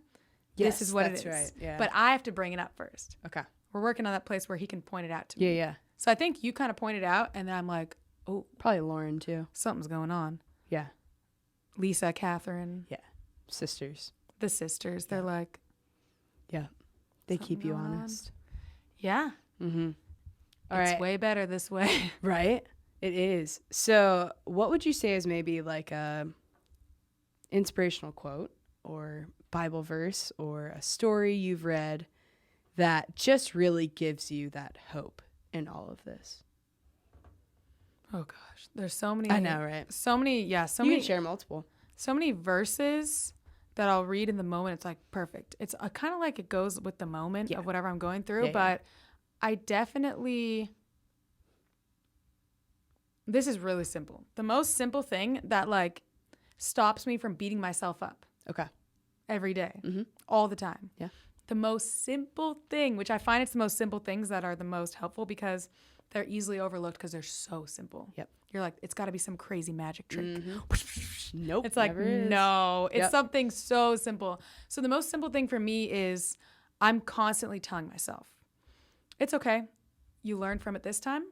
this is what it is. Right. Yeah. But I have to bring it up first. Okay. We're working on that place where he can point it out to me. Yeah. So I think you kind of point it out, and then I'm like, oh. Probably Lauren, too. Something's going on. Yeah. Lisa, Catherine. Yeah. Sisters. The sisters. They're like. Yeah. They keep you honest. Yeah. Mm-hmm. It's way better this way. Right? It is. So what would you say is maybe like a inspirational quote or Bible verse or a story you've read that just really gives you that hope in all of this? Oh gosh, there's so many. I know, right? So many. Yeah, so you many. Can share multiple. So many verses that I'll read in the moment. It's like perfect. It's kind of like it goes with the moment of whatever I'm going through. But I definitely. This is really simple. The most simple thing that like stops me from beating myself up. Okay. Every day, all the time. Yeah. The most simple thing, which I find it's the most simple things that are the most helpful because they're easily overlooked because they're so simple. Yep. You're like, it's got to be some crazy magic trick. Nope. It's like, no, it's something so simple. So the most simple thing for me is I'm constantly telling myself, it's okay. You learned from it this time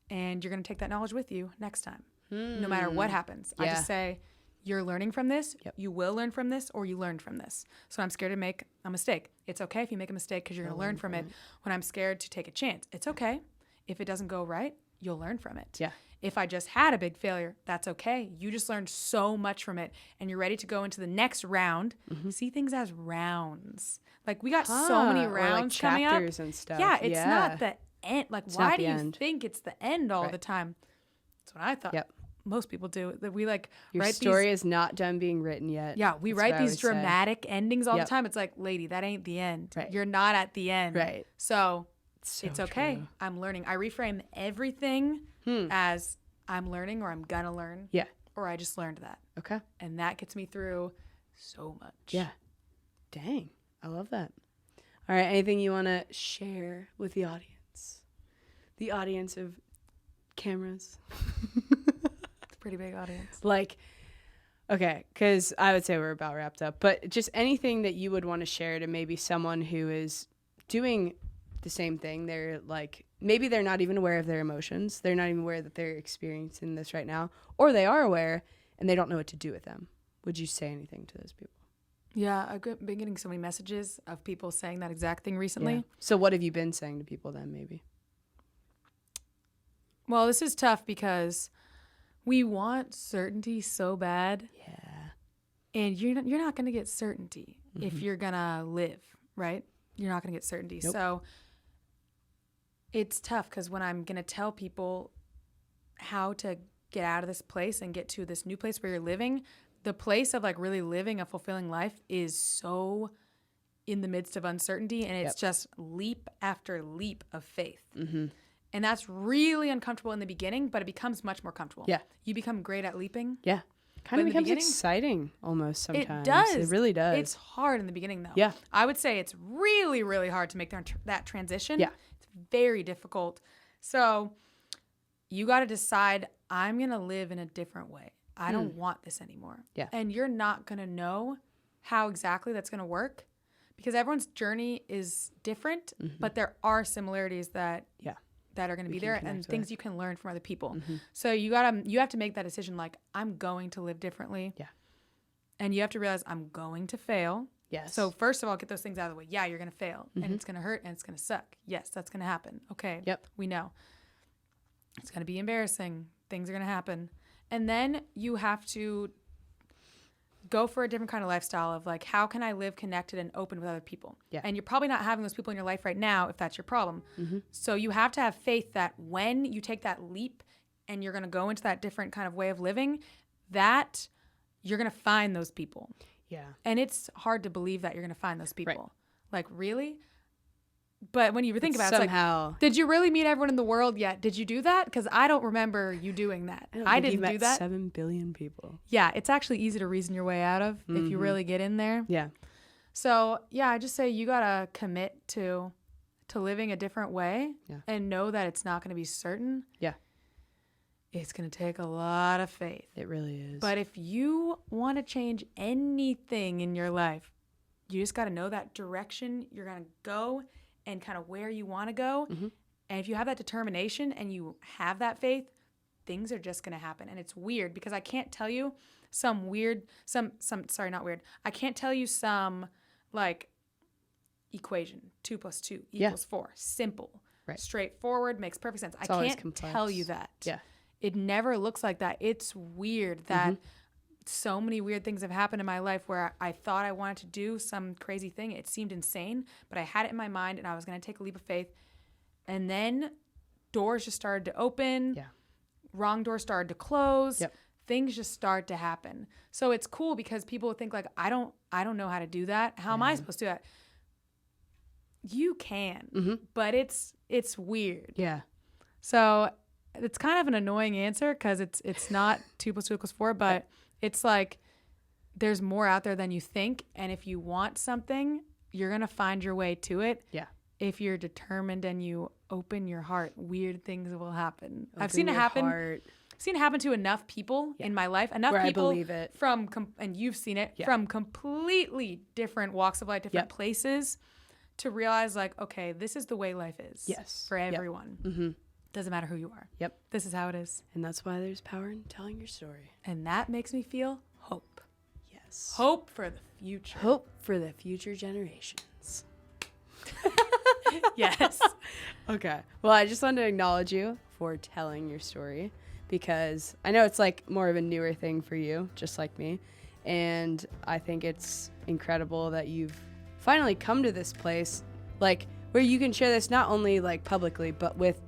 and you're going to take that knowledge with you next time, no matter what happens. I just say, you're learning from this, you will learn from this, or you learned from this. So I'm scared to make a mistake. It's okay if you make a mistake because you're going to learn from it. When I'm scared to take a chance, it's okay. If it doesn't go right, you'll learn from it. Yeah. If I just had a big failure, that's okay. You just learned so much from it, and you're ready to go into the next round. See things as rounds. Like, we got so many rounds like coming up. Chapters and stuff. Yeah, it's not the end. Like, why do you think it's the end all Right. the time? That's what I thought. Yep. Most people do. That we like your write story these, is not done being written yet. Yeah, we write these dramatic endings all Yep. the time. It's like, lady, that ain't the end. Right. You're not at the end. Right. So it's okay. True. I'm learning. I reframe everything as I'm learning or I'm gonna learn. Yeah. Or I just learned that. Okay. And that gets me through so much. Yeah. Dang. I love that. All right. Anything you want to share with the audience? The audience of cameras. pretty big audience. Like, okay, because I would say we're about wrapped up, but just anything that you would want to share to maybe someone who is doing the same thing. They're like, maybe they're not even aware of their emotions. They're not even aware that they're experiencing this right now, or they are aware and they don't know what to do with them. Would you say anything to those people? Yeah, I've been getting so many messages of people saying that exact thing recently. Yeah. So what have you been saying to people then, maybe? Well, this is tough because we want certainty so bad. Yeah. And you're not going to get certainty if you're going to live, right? You're not going to get certainty. Nope. So it's tough because when I'm going to tell people how to get out of this place and get to this new place where you're living, the place of like really living a fulfilling life is so in the midst of uncertainty, and it's just leap after leap of faith. Mm-hmm. And that's really uncomfortable in the beginning, but it becomes much more comfortable. Yeah. You become great at leaping. Yeah. Kind of becomes exciting almost sometimes. It does. It really does. It's hard in the beginning, though. Yeah. I would say it's really, really hard to make that transition. Yeah. It's very difficult. So you got to decide, I'm going to live in a different way. I don't want this anymore. Yeah. And you're not going to know how exactly that's going to work because everyone's journey is different, but there are similarities that are going to be there and things you can learn from other people. So you have to make that decision like, I'm going to live differently. Yeah. And you have to realize I'm going to fail. Yes. So first of all, get those things out of the way. Yeah, you're going to fail and it's going to hurt and it's going to suck. Yes, that's going to happen. Okay. Yep. We know. It's going to be embarrassing. Things are going to happen. And then you have to go for a different kind of lifestyle of like, how can I live connected and open with other people? Yeah. And you're probably not having those people in your life right now if that's your problem. So you have to have faith that when you take that leap and you're going to go into that different kind of way of living, that you're going to find those people. Yeah. And it's hard to believe that you're going to find those people. Right. Like, really? But when you think about it, somehow, it's like, did you really meet everyone in the world yet? Did you do that? Because I don't remember you doing that. I didn't do that. 7 billion people. Yeah, it's actually easy to reason your way out of if you really get in there. Yeah. So, yeah, I just say you got to commit to living a different way and know that it's not going to be certain. Yeah. It's going to take a lot of faith. It really is. But if you want to change anything in your life, you just got to know that direction you're going to go and kind of where you want to go. And if you have that determination and you have that faith, things are just going to happen. And it's weird because I can't tell you I can't tell you some like equation 2 + 2 = 4. Simple, straightforward, makes perfect sense. I can't tell you that. Yeah. It never looks like that. It's weird that so many weird things have happened in my life where I thought I wanted to do some crazy thing. It seemed insane, but I had it in my mind and I was going to take a leap of faith. And then doors just started to open. Yeah. Wrong doors started to close. Yep. Things just start to happen. So it's cool because people would think like, I don't know how to do that. How am I supposed to do that? You can, but it's weird. Yeah. So it's kind of an annoying answer because it's not 2 + 2 = 4, but it's like there's more out there than you think. And if you want something, you're going to find your way to it. Yeah. If you're determined and you open your heart, weird things will happen. I've seen it happen. Seen it happen to enough people in my life. Enough where people I believe it. and you've seen it from completely different walks of life, different places, to realize like, okay, this is the way life is. Yes. For everyone. Doesn't matter who you are. Yep. This is how it is. And that's why there's power in telling your story. And that makes me feel hope. Yes. Hope for the future. Hope for the future generations. Yes. Okay. Well, I just wanted to acknowledge you for telling your story because I know it's like more of a newer thing for you, just like me. And I think it's incredible that you've finally come to this place, like where you can share this not only like publicly, but with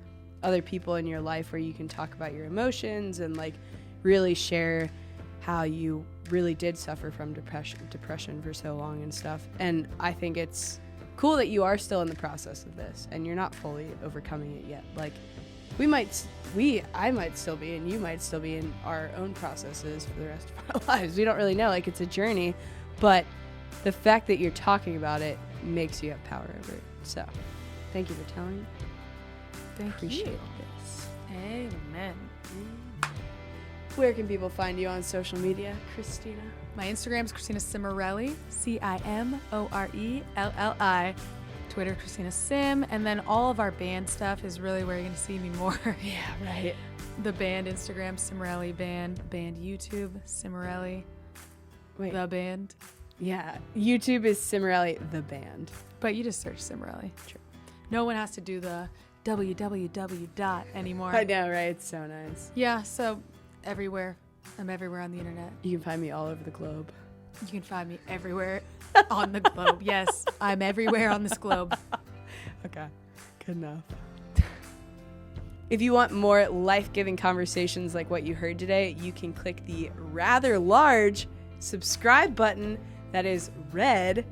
other people in your life where you can talk about your emotions and like really share how you really did suffer from depression for so long and stuff. And I think it's cool that you are still in the process of this and you're not fully overcoming it yet. Like I might still be, and you might still be in our own processes for the rest of our lives. We don't really know. Like it's a journey, but the fact that you're talking about it makes you have power over it. So thank you for telling me. Thank Appreciate you. this. Amen. Where can people find you on social media, Christina? My Instagram is Christina Cimorelli, Cimorelli. Twitter, Christina Sim. And then all of our band stuff is really where you're going to see me more. Yeah, right. The band Instagram, Cimorelli Band. Band YouTube, Cimorelli. Wait. The band. Yeah, YouTube is Cimorelli, the band. But you just search Cimorelli. True. No one has to do the www. anymore. I know, right? It's so nice. Yeah, so everywhere. I'm everywhere on the internet. You can find me all over the globe. You can find me everywhere on the globe. Yes, I'm everywhere on this globe. Okay, good enough. If you want more life-giving conversations like what you heard today, you can click the rather large subscribe button that is red.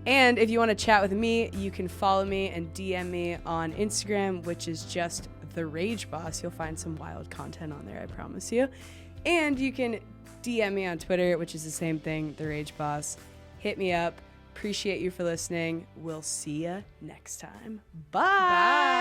And if you want to chat with me, you can follow me and DM me on Instagram, which is just The Rage Boss. You'll find some wild content on there, I promise you. And you can DM me on Twitter, which is the same thing, The Rage Boss. Hit me up. Appreciate you for listening. We'll see you next time. Bye.